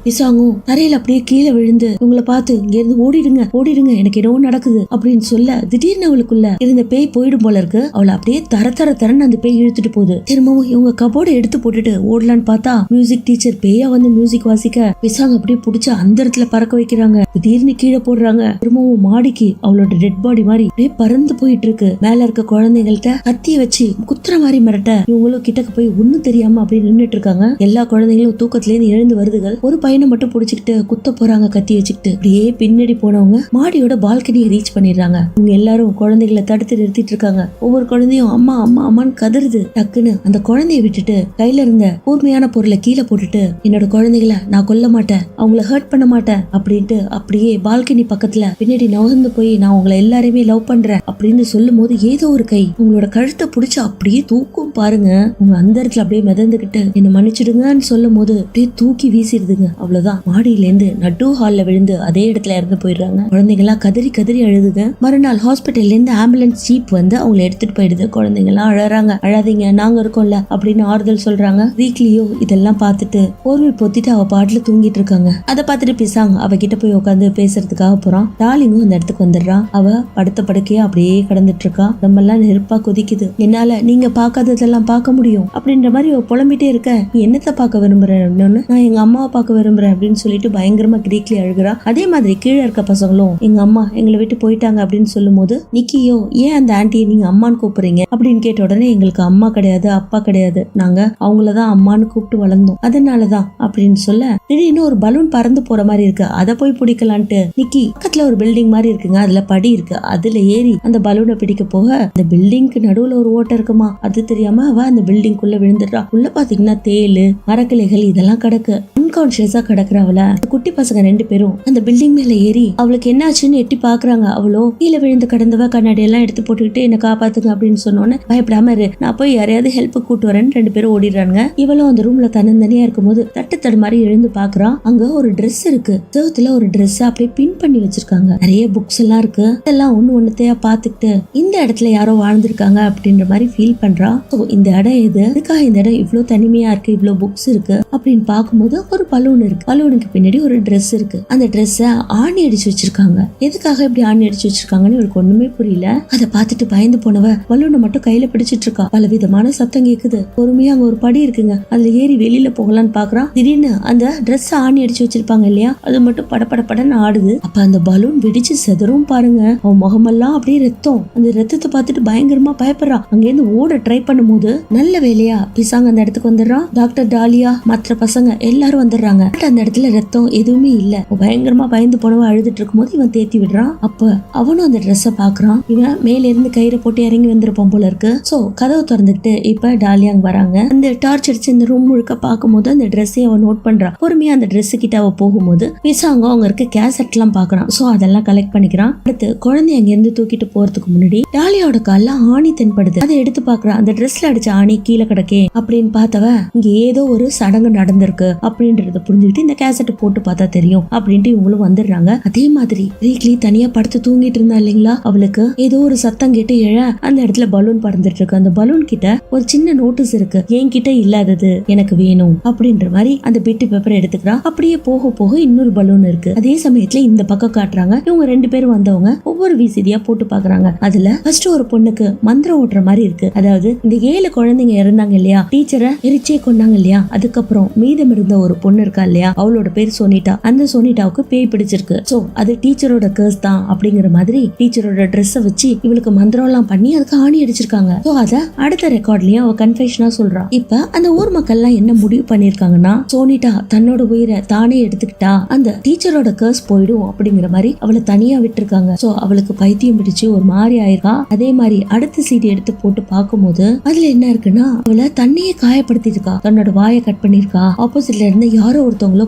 பிசாங்கும் தரையில அப்படியே கீழே விழுந்து இவங்களை பார்த்து இங்க இருந்து ஓடிடுங்க எனக்கு என்னவோ நடக்குது அப்படின்னு சொல்ல திடீர்னு அவளுக்குள்ள இருந்த பேய் போயிடும் போல இருக்கு. அவளை அப்படியே தரன்னு அந்த பேய் இழுத்துட்டு போகுது. திரும்பவும் இவங்க கபோர்டை எடுத்து போட்டுட்டு ஓடலான்னு பார்த்தா மியூசிக் டீச்சர் பேயா வந்து மியூசிக் வாசிக்க பிசாங்க அப்படியே புடிச்சு அந்த இடத்துல பறக்க வைக்கிறாங்க. திடீர்னு கீழே போடுறாங்க. திரும்பவும் மாடிக்கு அவளோட டெட் பாடி மாதிரி அப்படியே பறந்து போயிட்டு இருக்கு. மேல இருக்க குழந்தைகள்ட்ட கத்திய வச்சு குத்துற மாதிரி மிரட்ட இவங்களும் கிட்டக்கு போய் ஒண்ணும் தெரியாம அப்படி நின்னுட்டு இருக்காங்க. எல்லா குழந்தைகளும் தூக்கத்துல இருந்து எழுந்து வருதுகள். ஒரு பையனை மட்டும் புடிச்சுக்கிட்டு குத்த போறாங்க கத்தி வச்சுக்கிட்டு. அப்படியே பின்னாடி போனவங்க மாடியோட பால்கனியை ரீச் பண்ணிடுறாங்க. இவங்க எல்லாரும் குழந்தைகளை தடுத்து நிறுத்திட்டு இருக்காங்க. ஒவ்வொரு குழந்தையும் அம்மா அம்மான்னு கதறுது. டக்குன்னு அந்த குழந்தைய விட்டுட்டு கையில இருந்த கூர்மையான பொருளை கீழே போட்டுட்டு என்னோட குழந்தைகளை நான் கொல்ல மாட்டேன், அவங்கள ஹர்ட் பண்ண மாட்டேன் அப்படின்ட்டு அப்படியே பால்கனி பக்கத்துல பின்னாடி நகர்ந்து போய் நான் உங்களை எல்லாரையுமே லவ் பண்றேன் அப்படின்னு சொல்லும் போது ஏதோ ஒரு கை உங்களோட கழுத்தை பிடிச்சு அப்படியே தூக்கும் பாருங்க. உங்க அந்த இடத்துல அப்படியே மிதந்துகிட்டு என்ன மன்னிச்சிடுங்கன்னு சொல்லும் போது அப்படியே தூக்கி வீசிடுதுங்க. பாருங்க அவ்வளவுதான், மாடியில இருந்து நடு ஹால்ல விழுந்து அதே இடத்துல இறந்து போயிடுறாங்க. குழந்தைங்க எல்லாம் கதறி கதறி அழுதுங்க. மறுநாள் ஹாஸ்பிட்டல்ல இருந்து ஆம்புலன்ஸ் ஜீப் வந்து அவங்களை எடுத்துட்டு போயிடுது. குழந்தைங்க எல்லாம் அழறாங்க. அழாதீங்க, நாங்க இருக்கோம்ல அப்படின்னு ஆறுதல் சொல்றாங்க. வீக்லியோ இதெல்லாம் பார்த்துட்டு போர்வை பொத்திட்டு அவ பாட்டுல தூங்கிட்டு இருக்காங்க. அதை பார்த்துட்டு பிசாங் அவகிட்ட போய் உட்காந்து பேசுறதுக்காக போறான். டார்லிங்கும் அந்த இடத்துக்கு வந்துடுறான். அவ படுத்த படுக்கையா அப்படியே கடந்துட்டு இருக்கா. நம்மெல்லாம் நெருப்பா கொதிக்குது, என்னால நீங்க பாக்காததெல்லாம் பார்க்க முடியும் அப்படின்ற மாதிரி புலம்பிட்டே இருக்க, நீ என்னத்தை பார்க்க விரும்புறேன், நான் எங்க அம்மாவை பார்க்க விரும்புறேன் அப்படின்னு சொல்லிட்டு பயங்கரமா கிரீக்லி அழுகிறா. அதே மாதிரி கீழே இருக்க பசங்களும் எங்க அம்மா எங்களை விட்டு போயிட்டாங்க அப்படின்னு சொல்லும் போது, நிக்கியோ ஏன் அந்த ஆண்டியை நீங்க அம்மான்னு கூப்பிடுறீங்க அப்படின்னு கேட்ட உடனே, எங்களுக்கு அம்மா கிடையாது அப்பா கிடையாது, நாங்க அவங்களதான் அம்மான்னு கூப்பிட்டு வளர்ந்தோம், அதனாலதான் அப்படின்னு சொல்ல, திடீர்னு ஒரு பலூன் பறந்து போற மாதிரி இருக்கு. அதை போய் பிடிக்கலான்ட்டு நிக்கி பக்கத்துல ஒரு பில்டிங் மாதிரி இருக்குங்க, அதுல படி இருக்கு, அதுல ஏறி அந்த பலூனை பிடிக்க போக அந்த பில்டிங்க்கு நடுவுல ஒரு ஓட்டை இருக்குமா, அது தெரியாம அவ அந்த பில்டிங் குள்ள விழுந்துடுறா. உள்ள பாத்தீங்கன்னா தேளு மரக்கிளைகள் இதெல்லாம் கிடக்கு. அன்கான்சியஸா கிடக்குற அவள குட்டி பசங்க 2 பேரும் அந்த பில்டிங் மேல ஏறி அவளுக்கு என்ன ஆச்சுன்னு எட்டி பாக்குறாங்க. அவளோ கீழே விழுந்து கடந்தவ கண்ணாடி எல்லாம் எடுத்து போட்டுக்கிட்டு என்ன காப்பாத்துங்க அப்படின்னு சொன்னோன்னு, பயப்படாம இரு, நான் போய் யாரையாவது ஹெல்ப் கூட்டு வரேன்னு 2 பேரும் ஓடிடுறாங்க. இவளும் அந்த ரூம்ல தனித்தனியா இருக்கும்போது தட்டு மாதிரி எழுந்து பாக்குறான். அங்க ஒரு ட்ரெஸ் இருக்கு. செவுத்துல ஒரு ட்ரெஸ் அப்படியே பின் பண்ணி வச்சிருக்காங்க. நிறைய புக்ஸ் எல்லாம் இருக்கு. இதெல்லாம் ஒண்ணுத்தையா பாத்துக்கிட்டு இந்த இடத்துல யாரோ வாழ்ந்திருக்காங்க அப்படின்ற மாதிரி ஃபீல் பண்றா. இந்த இடம் எது, இதுக்காக இந்த இடம் இவ்வளவு தனிமையா இருக்கு, இவ்வளவு புக்ஸ் இருக்கு அப்படின்னு பாக்கும்போது ஒரு பலூன் இருக்கு. பலூனுக்கு பின்னாடி ஒரு ட்ரெஸ் இருக்கு. அந்த ட்ரெஸ்ஸ ஆணி அடிச்சு வச்சிருக்காங்க. எதுக்காக இப்படி ஆணி அடிச்சு வச்சிருக்காங்கன்னு இவருக்கு ஒண்ணுமே புரியல. அதை பார்த்துட்டு பயந்து போனவ பலூனை மட்டும் கையில பிடிச்சிட்டு இருக்கா. பல விதமான சத்தம் கேக்குது. பொறுமையா அங்க ஒரு படி இருக்குங்க, அதுல ஏறி வெளியில போகலான்னு பாக்குறான். திடீர்னு அந்த ட்ரெஸ் ஆணி அடிச்சு வச்சிருப்பாங்க இல்லையா, அது மட்டும் படன்னு ஆடுது. அப்ப அந்த பலூன் வெடிச்சு செதறும் பாருங்க. அவன் முகமெல்லாம் அப்படியே ரத்தம். அந்த ரத்தத்தை பார்த்துட்டு பயங்கரமா பயப்படுறான். அங்க இருந்து ஓட ட்ரை பண்ணும்போது நல்ல வேலையா பிசாங்க அந்த இடத்துக்கு வந்துடுறான். டாக்டர் டாலியா மற்ற பசங்க எல்லாரும் வந்துடுறாங்க. அந்த இடத்துல ரத்தம் எதுவுமே இல்ல. பயங்கரமா பயந்து போனவ அழுதுட்டு இருக்கும்போது இவன் தேத்தி விடுறான். அப்ப அவனும் அந்த ட்ரெஸ்ஸ பாக்குறான். இவன் மேல இருந்து கயிறை போட்டு இறங்கி வந்திருப்பான் போல இருக்கு. சோ கதவை திறந்துட்டு இப்ப டாலியா அங்க வராங்க. அந்த டார்ச் அடிச்சு இந்த ரூம் முழுக்க பாக்கும்போது அந்த ட்ரெஸ்ஸையும் அவன் நோட் பண்றான். பொறுமையா அந்த ட்ரெஸ் கிட்ட அவ போகும்போது பிசாங்க அவங்க இருக்க கேசட் எல்லாம் பாக்குறான். சோ அதெல்லாம் கலெக்ட் பண்ணிக்கிறான். அடுத்து குழந்தைய அங்க இருந்து தூக்கிட்டு போறதுக்கு முன்னாடி டாலியாவோட கால்ல ஆணி தென்படுது. அதை எடுத்து பாக்குறான். அந்த ட்ரெஸ்ல அடிச்ச ஆணி கீழே கிடக்கே அப்படின்னு பார்த்தவ, இங்க ஏதோ ஒரு சடங்கு நடந்திருக்கு அப்படின்றத புரிஞ்சுக்கிட்டு இந்த கேசட் போட்டு பார்த்தா தெரியும் அப்படின்ட்டு இவங்களும் வந்துடுறாங்க. அதே மாதிரி ரீக்லி தனியா படுத்து தூங்கிட்டு இருந்தா இல்லைங்களா, அவளுக்கு ஏதோ ஒரு சத்தம் கேட்டு எழ அந்த இடத்துல பலூன் பறந்துட்டு இருக்கு. அந்த பலூன் கிட்ட ஒரு சின்ன நோட்டீஸ் இருக்கு, என்கிட்ட இல்லாதது எனக்கு வேணும் அப்படின்ற மாதிரி. அந்த பிட்டு பேப்பர் எடுத்துக்கிறான். அப்படியே போக போக இன்னொரு பலூன் இருக்கு. அதே சமயத்துல இந்த பக்கம் காட்டுறாங்க. இவங்க 2 பேரும் வந்தவங்க ஒவ்வொரு விசிடியா போட்டு பாக்குறாங்க. அதுல ஃபர்ஸ்ட் ஒரு பொண்ணுக்கு மந்திரம் ஓட்டுற மாதிரி இருக்கு. அதாவது இந்த 7 குழந்தைங்க இருந்தாங்க இல்லையா, டீச்சரை எரிச்சே கொண்டாங்க இல்லையா, அதுக்கப்புறம் மீதம் இருந்த ஒரு பொண்ணு இருக்கா இல்லையா, அவளோட பேர் சோனிட்டா. அந்த சோனிட்டாவுக்கு பேய் பிடிச்சிருக்கு. சோ அது டீச்சரோட கர்ஸ் தான் அப்படிங்கிற மாதிரி டீச்சரோட ட்ரெஸ்ஸை வச்சு இவளுக்கு மந்திரம் எல்லாம் பண்ணி அதுக்கு ஆணி அடிச்சிருக்காங்க. சோ அத அடுத்த ரெக்கார்ட்லயும் அவ கன்ஃபெஷனா சொல்றா. இப்ப அந்த ஊர் மக்கள் எல்லாம் என்ன முடிவு பண்ணிருக்காங்கன்னா, சோனிட்டா தன்னோட உயிரை தானே எடுத்துக்கிட்டா அந்த டீச்சரோட கர்ஸ் போயிடும் அப்படிங்கிற மாதிரி அவளை தனியா விட்டுருக்காங்க. சோ அவளுக்கு பைத்தியம் பிடிச்சு ஒரு மாதிரி ஆயிருக்கா. அதே மாதிரி அடுத்த சீட் எடுத்து போட்டு பார்க்கும்போது அதுல என்ன இருக்குன்னா, அவளை தண்ணியே காயப்படுத்திருக்கா. தன்னோட வாயை கட் பண்ணிருக்கா. ஆப்போசிட்ல இருந்து யாரோ ஒருத்தவங்கள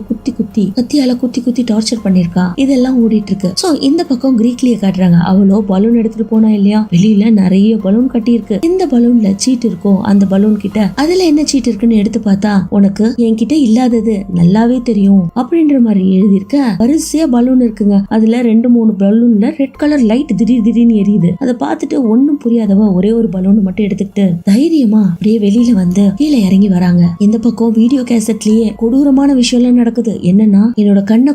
கத்தியால குத்தி டார்ச்சர் பண்ணிருக்கா. இதெல்லாம் ஓடிட்டு இருக்கு. சோ இந்த பக்கம் கிரீக்லிய காட்டுறாங்க. அவளோ பலூன் எடுத்துட்டு போனா இல்லையா, வெளியில நிறைய பலூன் கட்டி இருக்கு. இந்த பலூன்ல சீட் இருக்கும். அந்த பலூன் கிட்ட அதுல என்ன சீட் இருக்குன்னு எடுத்து பார்த்தா, உனக்கு என்கிட்ட இல்லாதது நல்லாவே தெரியும் அப்படின்ற மாதிரி எழுதியிருக்க. வரிசையா பலூன் இருக்குங்க. அதுல 2-3 பலூன்ல ரெட் கலர் லைட் திடீர்னு எரியுது. அதை பார்த்துட்டு ஒன்னும் புரியாதவ ஒரே ஒரு பலூன் மட்டும் எடுத்துக்கிட்டு தைரியமா அப்படியே வெளியில வந்து கீழே இறங்கி வராங்க. இந்த பக்கம் வீடியோ கேசட்லயே கொடூரமான விஷயம் எல்லாம் நடக்குது. என்னன்னா, என்னோட கண்ணை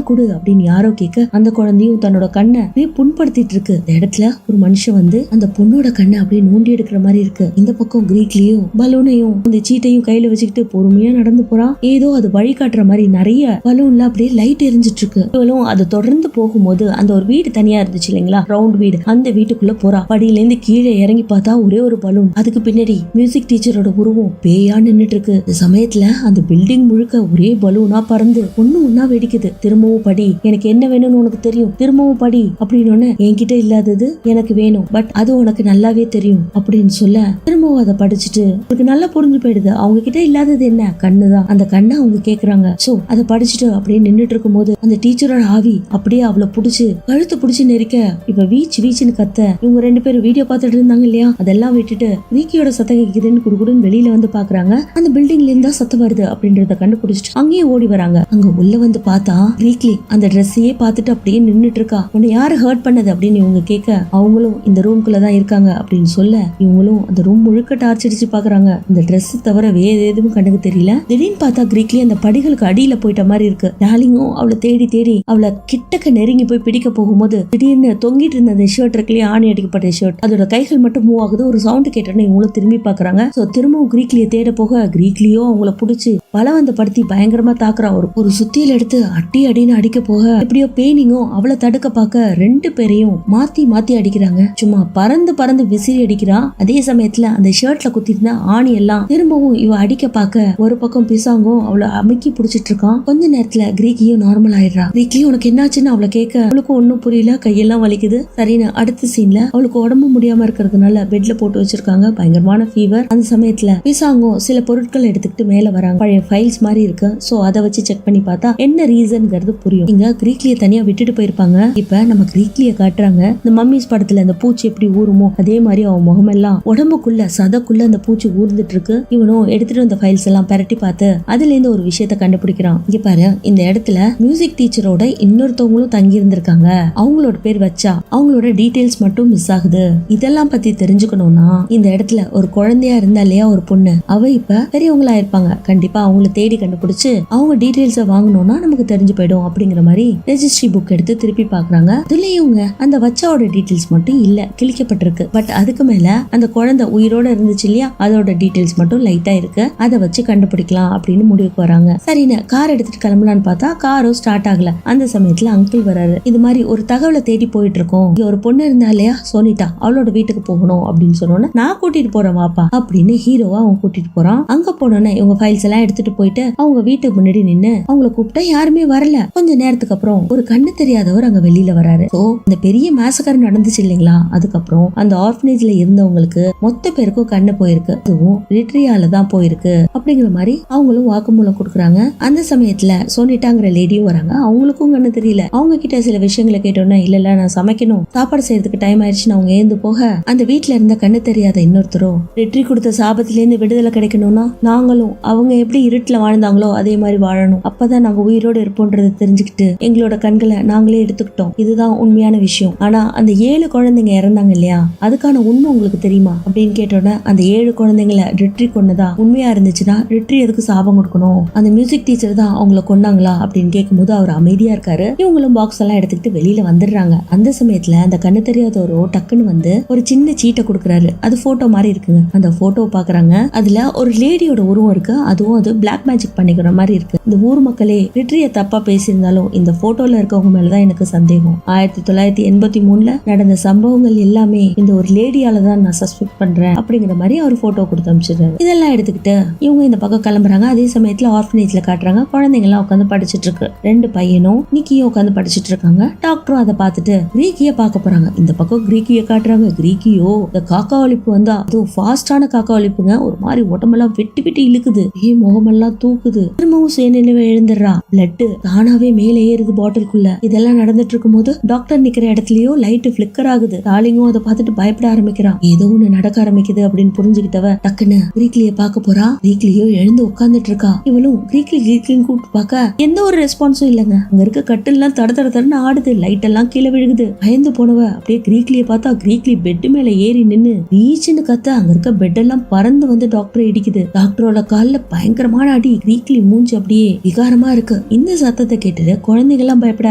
கொடு அப்படின்னு யாரோ கேட்க, அந்த குழந்தையும் தன்னோட கண்ணை புண்படுத்திட்டு இருக்கு. இந்த இடத்துல ஒரு மனுஷன் வந்து அந்த பொண்ணோட கண்ணை அப்படியே நோண்டி எடுக்கிற மாதிரி இருக்கு. இந்த பக்கம் கிரீக்லயும் பலூனையும் இந்த சீட்டையும் கையில வச்சுக்கிட்டு பொறுமையா நடந்து போறான். ஏதோ அது வழி காட்டுற மாதிரி நிறைய பலூன்ல அப்படியே லைட் எரிஞ்சிட்டு இருக்கு. இவளும் அதை தொடர்ந்து போகும்போது அந்த ஒரு வீடு தனியா இருந்துச்சு இல்லைங்களா, ரவுண்ட் வீடு, அந்த வீட்டுக்குள்ள போறா. படியில இருந்து கீழே இறங்கி பார்த்தா ஒரே ஒரு பலூன். அதுக்கு பின்னாடி மியூசிக் டீச்சரோட உருவம் பேயா நின்னுட்டு இருக்கு. இந்த சமயத்துல அந்த பில்டிங் முழுக்க ஒரே பலூனா பறந்து ஒன்னா வெடிக்குது. திரும்பவும் படி, எனக்கு என்ன வேணும்னு உனக்கு தெரியும், திரும்பவும் படி அப்படின்னு. என்கிட்ட இல்லாதது எனக்கு வேணும், பட் அது உனக்கு நல்லாவே தெரியும் அப்படின்னு சொல்ல, திரும்பவும் அதை படிச்சுட்டு எனக்கு நல்லா புரிஞ்சு போயிடுது. அவங்க கிட்ட இல்லாதது என்ன, கண்ணுதான். அந்த கண்ணை அவங்க கேக்குறாங்க. சோ அதை படிச்சுட்டு அப்படியே நின்னுட்டு இருக்கும் போது அந்த டீச்சரோட ஆவி அப்படியே அவளை புடிச்சு கழுத்து புடிச்சு நெரிக்க, இப்ப வீச்சுன்னு கத்த. இவங்க 2 பேரும் வீடியோ பார்த்துட்டு இருந்தாங்க இல்லையா, அதெல்லாம் விட்டுட்டு ரீக்கியோட சத்தம் கேக்குதுன்னு குடுக்குடுன்னு வெளியில வந்து பாக்குறாங்க. அந்த பில்டிங்ல இருந்தா சத்தம் வருது அப்படின்றத கண்டுபிடிச்சு பிடிச்சிட்டு அங்கேயும் ஓடி வராங்க. அங்க உள்ள வந்து பார்த்தா கிரீக்லி அந்த ட்ரெஸ்ஸையே பார்த்துட்டு அப்படியே நின்னுட்டு இருக்கா. உன்னை யாரு ஹர்ட் பண்ணது அப்படின்னு இவங்க கேட்க, அவங்களும் இந்த ரூம்குள்ளதான் இருக்காங்க அப்படின்னு சொல்ல, இவங்களும் அந்த ரூம் முழுக்க டார்ச் அடிச்சு பாக்குறாங்க. இந்த ட்ரெஸ் தவிர வேற எதுவும் கண்ணுக்கு தெரியல. திடீர்னு பார்த்தா கிரீக்லி அந்த படிகளுக்கு அடியில போயிட்ட மாதிரி இருக்கு. டார்லிங்கும் அவளை தேடி தேடி அவளை கிட்டக்க நெருங்கி போய் பிடிக்க போகும்போது திடீர்னு தொங்கிட்டு இருந்த அந்த ஷர்ட் இருக்குல்லையே, ஆணி அடிக்கப்பட்ட ஷர்ட், அதோட கைகள் மட்டும் மூவ் ஆகுது. ஒரு சவுண்ட் கேட்டோன்னு இவங்களும் திரும்பி பாக்குறாங்க. சோ திரும்பவும் கிரீக்லியை தேட போக கிரீக்லியோ அவங்கள புடிச்சு பலவந்தப்படுத்தி பயங்கரமா தாக்குறா. ஒரு சுத்தியில எடுத்து அடி அடின்னு அடிக்க போக எப்படியோ பெயினிங்கும் அவளை தடுக்க பார்க்க ரெண்டு பேரையும் மாத்தி மாத்தி அடிக்கிறாங்க. சும்மா பறந்து பறந்து விசிறி அடிக்கிறா. அதே சமயத்துல அந்த ஷர்ட்ல குத்திருந்த ஆணி எல்லாம் திரும்பவும் இவ அடிக்க பார்க்க ஒரு பக்கம் பிசாங்கோ அவளை அமுக்கி புடிச்சிட்டு இருக்கான். கொஞ்ச நேரத்துல கிரீக்கியும் நார்மல் ஆயிடுறா. கிரீக்லியும் உனக்கு என்னாச்சுன்னு அவளை கேட்க அவளுக்கும் ஒன்னும் புரியல, கையெல்லாம் வலிக்குது. சரின்னு அடுத்த சீன்ல அவளுக்கு உடம்பு முடியாம இருக்கிறதுனால பெட்ல போட்டு வச்சிருக்காங்க. பயங்கரமான ஃபீவர். அந்த சமயத்துல பிசாங்கோ சில பொருட்கள் எடுத்துக்கிட்டு மேல வராங்க. பழைய ஃபைல்ஸ் மாதிரி இருக்கு. சோ அதை வச்சு செக் பண்ணி பார்த்தா என்ன ரீசன்ங்கிறது புரியும். இங்க கிரீக்லிய தனியா விட்டுட்டு போயிருப்பாங்க. இப்ப நம்ம கிரீக்லிய காட்டுறாங்க. இந்த மம்மிஸ் படத்துல அந்த பூச்சி எப்படி ஊருமோ அதே மாதிரி அவன் முகமெல்லாம் உடம்புக்குள்ள சதக்குள்ள அந்த பூச்சி ஊர்ந்துட்டு இருக்கு. இவனும் எடுத்துட்டு வந்த ஃபைல்ஸ் எல்லாம் பரட்டி பார்த்து அதுல இருந்து ஒரு விஷயத்த கண்டுபிடிக்கிறான். இங்க பாரு, இந்த இடத்துல மியூசிக் டீச்சரோட இன்னொருத்தவங்களும் தங்கி இருந்திருக்காங்க. அவங்களோட பேர் வச்சா அவங்களோட டீடைல்ஸ் மட்டும் மிஸ் ஆகுது. இதெல்லாம் பத்தி தெரிஞ்சுக்கணும்னா இந்த இடத்துல ஒரு குழந்தையா இருந்தா இல்லையா ஒரு பொண்ணு, அவ இப்ப பெரியவங்களா இருப்பாங்க. கண்டிப்பா அவங்கள தேடி கண்டுபிடிச்சு அவங்க டீடைல்ஸ வாங்கணும்னா நமக்கு தெரிஞ்சு போயிடும் அப்படிங்கிற மாதிரி ரெஜிஸ்ட்ரி புக் எடுத்து திருப்பி பாக்குறாங்க. இதுலயும் அந்த வச்சாவோட டீடைல்ஸ் மட்டும் இல்ல, கிழிக்கப்பட்டிருக்கு. பட் அதுக்கு மேல அந்த குழந்தை உயிரோட இருந்துச்சு இல்லையா, அதோட டீடைல்ஸ் மட்டும் லைட்டா இருக்கு. அதை வச்சு கண்டுபிடிக்கலாம் அப்படின்னு முடிவுக்கு வராங்க. சரின்னு கார் எடுத்துட்டு கிளம்பலான்னு பார்த்தா காரும் ஸ்டார்ட் ஆகல. அந்த சமயத்துல அங்கிள் வராரு. இது மாதிரி ஒரு தகவலை தேடி போயிட்டு இருக்கோம். இங்க ஒரு பொண்ணு இருந்தா இல்லையா சோனிட்டா, அவளோட வீட்டுக்கு போகணும் அப்படின்னு சொன்னோன்னு நான் கூட்டிட்டு போறேன் வாப்பா அப்படின்னு ஹீரோவா அவன் கூட்டிட்டு போறான். அங்க போனோன்னு இவங்க ஃபைல்ஸ் எல்லாம் எடுத்துட்டு போயிட்டு அவங்க வீட்டுக்கு முன்னாடி நின்னு அவங்கள கூப்பிட்டா யாருமே வரல. கொஞ்ச நேரத்துக்கு அப்புறம் ஒரு கண்ணு தெரியாதவர் அங்க வெளியில வராரு. சோ இந்த பெரிய மேசக்கர் நடந்துச்சு இல்லைங்களா, அதுக்கப்புறம் அந்த ஆர்ஃபனேஜ்ல இருந்தவங்களுக்கு மொத்த பேருக்கும் கண்ணு போயிருக்கு. அதுவும் லிட்ரியால தான் போயிருக்கு அப்படிங்கிற மாதிரி அவங்களும் வாக்குமூலம் கொடுக்குறாங்க. அந்த சமயத்துல சோனிட்டாங்கிற லேடியும் வராங்க. அவங்களுக்கும் கண்ணு தெரியல. அவங்க கிட்ட சில விஷயங்களை கேட்டோன்னா இல்ல நான் சமைக்கணும், சாப்பாடு செய்யறதுக்கு டைம் ஆயிடுச்சுன்னு அவங்க ஏந்து போக அந்த வீட்டுல இருந்த கண்ணு தெரியாத இன்னொருத்தரும் லிட்ரி கொடுத்த சாபத்துல இருந்து விடுதலை கிடைக்கணும்னா நாங்களும் அவங்க எப்படி இருட்டுல வாழ்ந்தாங்களோ அதே மாதிரி வாழணும், அப்பதான் நாங்க உயிரோடு இருப்போம்ன்றதை தெரிஞ்சுக்கிட்டு எங்களோட கண்களை நாங்களே எடுத்துக்கிட்டோம். இதுதான் உண்மையான விஷயம். ஆனா அந்த 7 குழந்தைங்க இறந்தாங்க இல்லையா, அதுக்கான உண்மை உங்களுக்கு தெரியுமா அப்படின்னு கேட்டோன்னா அந்த 7 குழந்தைங்களை ரிட்ரி கொன்னதா உண்மையா இருந்துச்சுன்னா ரிட்ரி எதுக்கு சாபம் கொடுக்கணும், அந்த மியூசிக் டீச்சர் தான் அவங்களை கொன்னாங்களா அப்படின்னு கேட்கும்போது அவர் அமைதியா இருக்காரு. இவங்களும் பாக்ஸ் எல்லாம் எடுத்துக்கிட்டு வெளியில வந்துடுறாங்க. அந்த சமயத்துல அந்த கண்ணு தெரியாதவரோ டக்குன்னு வந்து ஒரு சின்ன சீட்டை கொடுக்குறாரு. அது போட்டோ மாதிரி இருக்குங்க. அந்த போட்டோ பாக்குறாங்க. அதுல ஒரு லேடியோட உருவம் இருக்கு. அதுவும் அது பிளாக் மேஜிக் பண்ணிக்கிற மாதிரி இருக்கு. இந்த ஊர் மக்களே ரிட்ரிய தப்பா பேசியிருந்தாலும் இந்த போட்டோல இருக்கவங்க மேலதான் எனக்கு சந்தேகம். 1983ல நடந்த சம்பவங்கள் எல்லாமே இந்த ஒரு லேடியால தான் நான் சஸ்பெக்ட் பண்றேன் அப்படிங்கிற மாதிரி அவர் போட்டோ கொடுத்து அனுப்பிச்சிடுறாரு. இதெல்லாம் எடுத்துக்கிட்டு இவங்க இந்த பக்கம் கிளம்புறாங்க. அதே சமயத்துல ஆர்ஃபனேஜ்ல காட்டுறாங்க. குழந்தைங்க எல்லாம் உட்காந்து படிச்சுட்டு இருக்கு. 2 பையனும் நிக்கியும் உட்காந்து படிச்சுட்டு இருக்காங்க. டாக்டரும் அதை பார்த்துட்டு கிரீக்கிய பார்க்க போறாங்க. இந்த பக்கம் கிரீக்கிய காட்டுறாங்க. கிரீக்கியோ இந்த காக்கா ஒழிப்பு வந்தா அதுவும் ஃபாஸ்டான காக்கா ஒழிப்புங்க. ஒரு மாதிரி உடம்பெல்லாம் வெட்டி வெட்டி இழுக்குது. முகமெல்லாம் தூக்குது. திரும்பவும் சுயநினைவை எழுந்துடுறா. பிளட் தானாவே மேலே ஏறுது பாட்டிலுக்குள்ள. இதெல்லாம் நடந்துட்டு இருக்கும் போது டாக்டர் நிக்கிற இடத்துலயோ லைட் பிளிக்கர் ஆகுது. டார்லிங்கும் அதை பார்த்துட்டு பயப்பட ஆரம்பிக்கிறான். ஏதோ ஒண்ணு நடக்க ஆரம்பிக்குது அப்படின்னு புரிஞ்சுக்கிட்டவ டக்குன்னு கிரீக்லிய பார்க்க போறா. கிரீக்லியோ எழுந்து உட்கார்ந்துட்டு இருக்கா. இவளும் கிரீக்லின்னு கூப்பிட்டு பார்க்க எந்த ஒரு ரெஸ்பான்ஸும் இல்லங்க. அங்க இருக்க கட்டில்லாம் தட தட தடன்னு ஆடுது. லைட் எல்லாம் கீழே விழுகுது. பயந்து போனவ அப்படியே கிரீக்லிய பார்த்தா கிரீக்லி பெட் மேல ஏறி நின்னு வீச்சுன்னு கத்த அங்க இருக்க பெட் எல்லாம் பறந்து வந்து டாக்டரை இடிக்குது. டாக்டரோட கால்ல பயங்கரமான அடி. கிரீக்லி மூஞ்சி அப்படியே விகாரமா இருக்கு. இந்த சத்தத்தை கேட்டுட்டு குழந்தைகள் எல்லாம் பயப்பட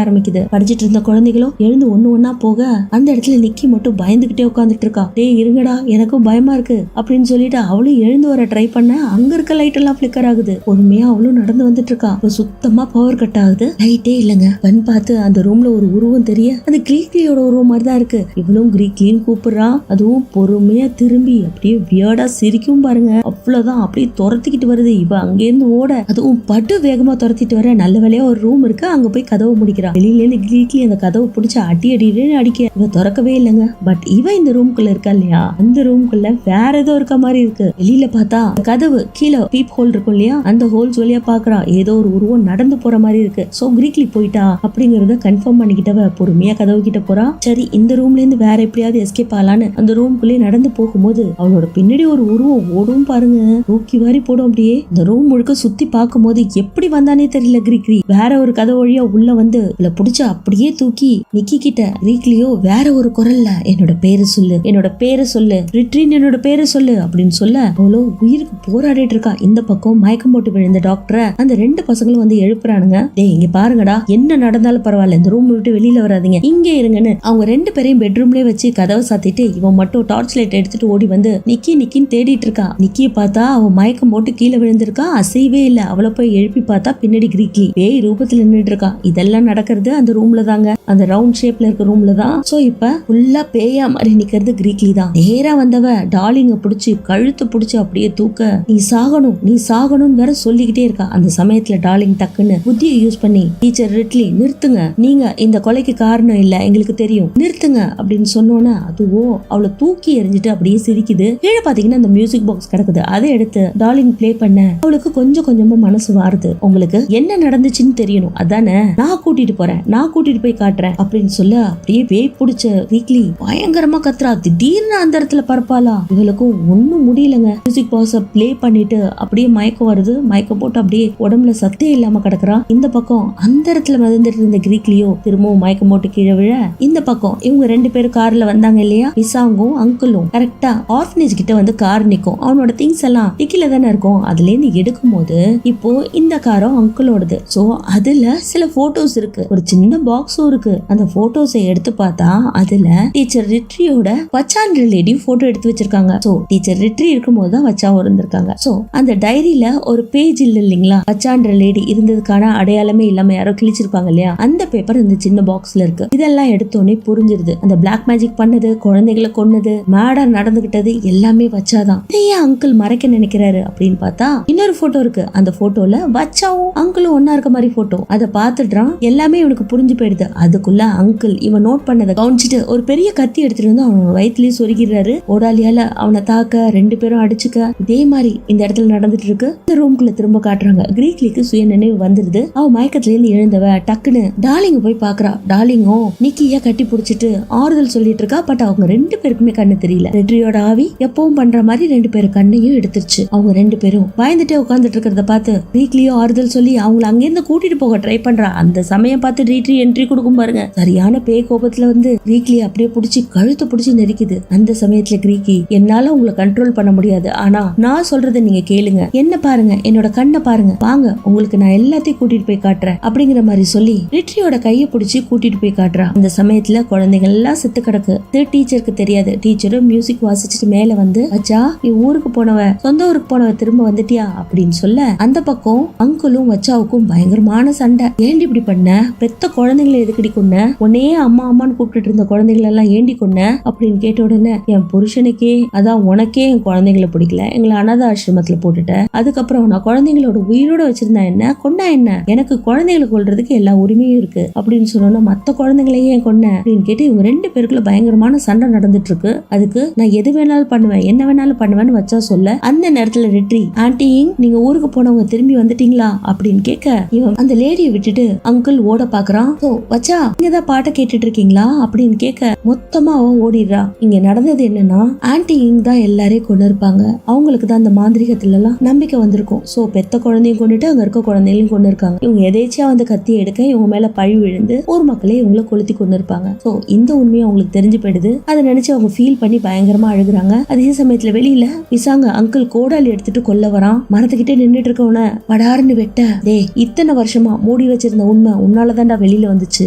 ஆரம்பிக்குது. படிச்சிட்டு இருந்த குழந்தைகளும் எழுந்து ஒண்ணா போக அந்த இடத்துல நிக்கி மட்டும் பயந்துகிட்டே உட்காந்துட்டு இருக்கா. டேய் இருங்கடா, எனக்கும் பயமா இருக்கு அப்படின்னு சொல்லிட்டு அவளும் எழுந்து வர ட்ரை பண்ண அங்க இருக்க லைட் எல்லாம் பிளிக்கர் ஆகுது. பொறுமையா அவளும் நடந்து வந்துட்டு இருக்கா. சுத்தமா பவர் கட் ஆகுது. லைட்டே இல்லங்க. கண் பார்த்து அந்த ரூம்ல ஒரு உருவம் தெரிய அது கிரீக்லியோட உருவம் மாதிரி தான் இருக்கு. இவளும் கிரீக்லின்னு கூப்பிடுறா. அதுவும் பொறுமையா திரும்பி அப்படியே வியர்டா சிரிக்கும் பாருங்க. அவ்வளவுதான் அப்படியே துரத்திக்கிட்டு வருது. இவ அங்கேருந்து ஓட அதுவும் பட்டு வேகமா துரத்திட்டு வர. நல்ல வேலையா ஒரு ரூம் இருக்கு. அங்க போய் கதவு முடிக்கிறா. வெளியில இருந்து கிரீக்லி அந்த கதவு பிடிச்ச அடின்னு அடிக்க இவ திறக்கவே இல்லைங்க. பட் இவ இந்த ரூம்குள்ள இருக்கா இல்லையா, அந்த ரூம்குள்ள வேற ஏதோ இருக்க மாதிரி இருக்கு. வெளியில பார்த்தா கதவு கீழே பீப் ஹோல் இருக்கும் இல்லையா, அந்த ஹோல்ஸ் வழியா பாக்குறா. ஏதோ ஒரு உருவம் நடந்து போற மாதிரி இருக்கு. சோ கிரீக்லி போயிட்டா அப்படிங்கறத கன்ஃபார்ம் பண்ணிக்கிட்டவ பொறுமையா கதவு கிட்ட போறா. சரி இந்த ரூம்ல இருந்து வேற எப்படியாவது எஸ்கேப் ஆகலான்னு அந்த ரூம்குள்ளே நடந்து போகும்போது அவளோட பின்னாடி ஒரு உருவம் ஓடும் பாருங்க. தூக்கி வாரி போடும். அப்படியே இந்த ரூம் முழுக்க சுத்தி பாக்கும்போது எப்படி வந்தானே தெரியல கிரீக்லி வேற ஒரு கதை வழியா உள்ள வந்து இவளை புடிச்சு அப்படியே தூக்கி நிக்கி கிட்ட கிரீக்லியோ வேற ஒரு குரல்ல என்னோட பேரு சொல்லு, என்னோட பேரு சொல்லு, ரிட்ரின் என்னோட பேரு சொல்லு அப்படின்னு சொல்ல அவ்வளோ உயிருக்கு போராடிட்டு இருக்கா. இந்த பக்கம் மயக்கம் போட்டு விழுந்த டாக்டரை அந்த 2 பசங்களும் வந்து எழுப்புறானுங்க. டேய் இங்க பாருங்கடா, என்ன நடந்தாலும் பரவாயில்ல, இந்த ரூம் விட்டு வெளியில வராதீங்க, இங்கே இருங்கன்னு அவங்க 2 பேரையும் பெட்ரூம்லயே வச்சு கதவை சாத்திட்டு இவன் மட்டும் டார்ச் லைட் எடுத்துட்டு ஓடி வந்து நிக்கின்னு தேடிட்டு இருக்கா. நிக்கிய பார்த்தா அவன் மயக்கம் போட்டு கீழே விழுந்திருக்கா, அசைவே இல்ல. அவளை போய் எழுப்பி பார்த்தா பின்னாடி கிரீக்லி பேய் ரூபத்துல நின்றுட்டு இருக்கா. இதெல்லாம் நடக்கிறது அந்த ரூம்ல தாங்க, அந்த ரவுண்ட் ஷேப்ல இருக்க ரூம்ல தான். சோ இப்ப ஃபுல்லா பேயா மாதிரி நிக்கிறது கிரீக்லி தான். நேரா வந்தவ டார்லிங்க புடிச்சு கழுத்து புடிச்சு அப்படியே தூக்க நீ சாகணும் நீ சாகணும் வேற சொல்லிக்கிட்டே இருக்கா. அந்த சமயத்துல டார்லிங் டக்குன்னு புத்தியை யூஸ் பண்ணி டீச்சர் ரிட்லி நிறுத்துங்க, நீங்க இந்த கொலைக்கு காரணம் இல்ல எங்களுக்கு தெரியும், நிறுத்துங்க அப்படின்னு சொன்னோன்னா அதுவோ அவளை தூக்கி எறிஞ்சிட்டு அப்படியே சிரிக்குது. கீழே பாத்தீங்கன்னா அந்த மியூசிக் பாக்ஸ் கிடக்குது, அதை எடுத்து டார்லிங் பிளே பண்ண அவளுக்கு கொஞ்சம் கொஞ்சமா மனசு மாறுது. உங்களுக்கு என்ன நடந்துச்சுன்னு தெரியணும் அதானே, நான் கூட்டிட்டு போறேன், நான் கூட்டிட்டு போய் காட்டுறேன் அப்படின்னு சொல்ல அப்படியே பேய் பிடிச்ச கிரீக்லி பயங்கரமா கத்துறா. திடீர்னு அந்த இடத்துல பரப்பாளா இவளுக்கும் ஒண்ணும் முடியலங்க. மியூசிக் பாக்ஸ பிளே பண்ணிட்டு அப்படியே மயக்கம் வருது. மயக்கம் போட்டு அப்படியே உடம்புல சத்தே இல்லாம கிடக்குறா. இந்த பக்கம் அந்த இடத்துல மிதந்துட்டு இருந்த கிரீக்லியோ திரும்பவும் மயக்கம் போட்டு கீழே விழ, இந்த பக்கம் இவங்க 2 பேரும் கார்ல வந்தாங்க இல்லையா, விசாங்கும் அங்கிளும் கரெக்டா ஆர்ஃபனேஜ் கிட்ட வந்து கார் நிக்கும். அவனோட திங்ஸ் எல்லாம் டிக்கில தானே இருக்கும், அதுல இருந்து எடுக்கும் போது இப்போ இந்த காரும் அங்கிளோடது. சோ அதுல சில போட்டோஸ் இருக்கு, ஒரு சின்ன பாக்ஸும் இருக்கு. அந்த போட்டோஸை எடுத்து பார்த்தா அதுல டீச்சர் ரிட்ரியோட வச்சான்ற லேடி போட்டோ எடுத்து வச்சிருக்காங்க. சோ டீச்சர் ரிட்ரி இருக்கும் போது தான் வச்சாவும் இருந்திருக்காங்க. சோ அந்த டைரியில ஒரு பேஜ் இல்லைங்களா, வச்சான்ற லேடி இருந்ததுக்கான அடையாளமே இல்லாம யாரோ கிழிச்சிருப்பாங்க இல்லையா, அந்த பேப்பர் இந்த சின்ன பாக்ஸ்ல இருக்கு. இதெல்லாம் எடுத்தோடனே புரிஞ்சிருது, அந்த பிளாக் மேஜிக் பண்ணது, குழந்தைகளை கொன்னது, மேடா நடந்துகிட்டது எல்லாமே வச்சாதான். இதையே அங்கிள் மறைக்க நினைக்கிறாரு அப்படின்னு பார்த்தா இன்னொரு போட்டோ இருக்கு. அந்த போட்டோல வச்சாவும் அங்கிளும் ஒன்னா இருக்க மாதிரி போட்டோ. அதை பார்த்துடுறான், எல்லாமே இவனுக்கு புரிஞ்சு போயிடுது. அதுக்குள்ள அங்கிள் இவன் நோட் பண்ணதை கவனிச்சுட்டு ஒரு பெரிய கத்தி எடுத்துட்டு வந்து அவனோட வயிற்றுலயே சொருகிறாரு. ஓடாலியால அவனை தாக்க 2 பேரும் அடிச்சுக்க இதே மாதிரி இந்த இடத்துல நடந்துட்டு இருக்கு. இந்த ரூம்குள்ள திரும்ப காட்டுறாங்க. கிரீக்லிக்கு சுய நினைவு வந்துருது. அவ மயக்கத்துல இருந்து எழுந்தவ டக்குன்னு டார்லிங்க போய் பாக்குறா. டார்லிங்கும் நிக்கியா கட்டி புடிச்சிட்டு ஆறுதல் சொல்லிட்டு இருக்கா. பட் அவங்க 2 பேருக்குமே கண்ணு தெரியல. ரெட்ரியோட ஆவி எப்பவும் பண்ற மாதிரி 2 பேரு கண்ணையும் எடுத்துருச்சு. அவங்க 2 பேரும் பயந்துட்டே உட்கார்ந்துட்டு இருக்கிறத பார்த்து கிரீக்லியோ ஆறுதல் சொல்லி அவங்களை அங்கிருந்து கூட்டிட்டு போக ட்ரை பண்றா. அந்த சமயம் பார்த்து ரிட்ரி என்ட்ரி கொடுக்கும் பாருங்க. சரியான பேய் கோபத்துல வந்து கிரீக்லி அப்படியே புடிச்சு கழுத்து புடிச்சு நெரிக்குது. அந்த சமயத்துல கிரீக்கி என்னால உங்களை கண்ட்ரோல் பண்ண முடியாது, ஆனா நான் சொல்றதை நீங்க கேளுங்க, என்ன பாருங்க, என்னோட கண்ணை பாருங்க, வாங்க உங்களுக்கு நான் எல்லாத்தையும் கூட்டிட்டு போய் காட்டுறேன் அப்படிங்கிற மாதிரி சொல்லி ரிட்ரியோட கையை பிடிச்சி கூட்டிட்டு போய் காட்டுறா. அந்த சமயத்துல குழந்தைங்க எல்லாம் செத்து கிடக்கு. டீச்சருக்கு தெரியாது. டீச்சரும் மியூசிக் வாசிச்சுட்டு மேல வந்து வச்சா நீ ஊருக்கு போனவ, சொந்த ஊருக்கு போனவ திரும்ப வந்துட்டியா அப்படின்னு சொல்ல, அந்த பக்கம் அங்கிளும் வச்சாவுக்கும் பயங்கரமான சண்டை. ஏண்டி இப்படி பண்ண, பெத்த குழந்தைங்களை எதுக்கடி கொன்ன, உன்னே அம்மா அம்மான்னு கூப்பிட்டு இருந்த குழந்தைகளை எல்லாம் ஏண்டி கொன்ன அப்படின்னு கேட்ட உடனே என் புருஷனுக்கே அதான் உனக்கே என் குழந்தைங்களை பிடிக்கல, எங்களை அனாத ஆசிரமத்துல போட்டுட்ட, அதுக்கப்புறம் நான் குழந்தைங்களோட உயிரோட வச்சிருந்தா என்ன கொண்டா என்ன, எனக்கு குழந்தைகளை கொல்றதுக்கு எல்லா உரிமையும் இருக்கு அப்படின்னு சொன்னோன்னா மத்த குழந்தைங்களையே கொன்ன அப்படின்னு கேட்டு இவங்க 2 பேருக்குள்ள பயங்கரமான சண்டை நடந்துட்டு இருக்கு. அதுக்கு நான் எது வேணாலும் பண்ணுவேன், என்ன வேணாலும் பண்ணுவேன்னு வச்சா சொல்ல, அந்த நேரத்துல ரிட்ரி ஆன்டி நீங்க ஊருக்கு போனவங்க திரும்பி வந்துட்டீங்களா அப்படின்னு கேட்க இவன் அந்த லேடியை விட்டுட்டு அங்கிள் ஓட பாக்குறான். வச்சா இங்கதான் பாட்டை கேட்டுட்டு இருக்கீங்களா அப்படின்னு கேட்க மொத்தமா அவன் ஓடிடுறா. இங்க நடந்தது என்னன்னா ஆன்டி இங்க தான் எல்லாரையும் கொண்டு இருப்பாங்க, அவங்களுக்கு தான் அந்த மாந்திரிகத்துல எல்லாம் நம்பிக்கை வந்திருக்கும். சோ பெத்த குழந்தையும் கொண்டுட்டு அங்க இருக்க குழந்தைகளையும் கொண்டு இருக்காங்க. இவங்க எதேச்சியா வந்து கத்தி எடுக்க இவங்க மேல பழி விழுந்து ஊர் மக்களே இவங்களை கொளுத்தி கொண்டு இருப்பாங்க. சோ இந்த உண்மையை அவங்களுக்கு தெரிஞ்சு போயிடுது. அதை நினைச்சு அவங்க ஃபீல் பண்ணி பயங்கரமா அழுகுறாங்க. அதே சமயத்துல வெளியில விசாங்க அங்கிள் கோடாலி எடுத்துட்டு கொல்ல வரான். மரத்துக்கிட்டே நின்றுட்டு இருக்கவன படாருன்னு வெட்ட, டே இத்தனை வருஷமா மூடி வச்சிருந்த உண்மை உன்னாலதான்டா வெளியில வந்துச்சு,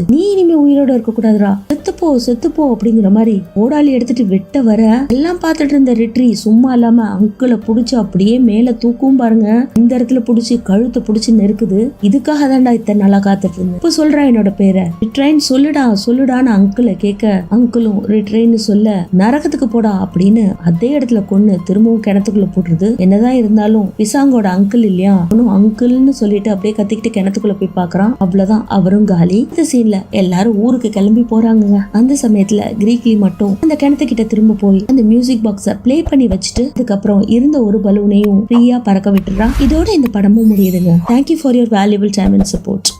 நீ இனிமே உயிரோட இருக்க கூடாதுரா, செத்துப்போ அப்படிங்கிற மாதிரி கோடாலி எடுத்துட்டு வெட்ட வர எல்லாம் பார்த்துட்டு இருந்த ரிட்ரி சும்மா இல்லாம அங்கிளை புடிச்சு அப்படியே மேல தூக்கும் பாருங்க. இந்த இடத்துல புடிச்சு கழுத்தை புடிச்சு நெருக்குது. இதுக்காக தான்டா இத்தனை நாளா காத்துட்டு இருந்தேன், இப்ப சொல்றா என்னோட பேரை ரிட்ரைன் சொல்லுடான்னு அங்கிளை கேட்க அங்கிளும் ரிட்ரைன்னு சொல்ல நரகத்துக்கு போடா அப்படின்னு அதே இடத்துல கொன்னு திரும்பவும் கிணத்துக்குள்ள போட்டுருது. என்னதான் இருந்தாலும் விசாங்கோட அங்கிள் இல்லையா, அவனும் அங்கிள்னு சொல்லிட்டு அப்படியே கத்திக்கிட்டு கிணத்துக்குள்ள போய் பாக்குறான். அவ்வளவுதான் அவரும் காலி. இந்த சீன்ல எல்லாரும் ஊருக்கு கிளம்பி போறாங்க. அந்த சமயத்துல கிரீக்லி மட்டும் அந்த கிணத்துக்கிட்ட திரும்ப போய் அந்த மியூசிக் பாக்ஸ பிளே பண்ணி வச்சுட்டு அதுக்கப்புறம் இருந்த ஒரு பலூனையும் ஃப்ரீயா பறக்க விட்டுறான். இதோட இந்த படமும் முடியுதுங்க. Thank you for your valuable time and support.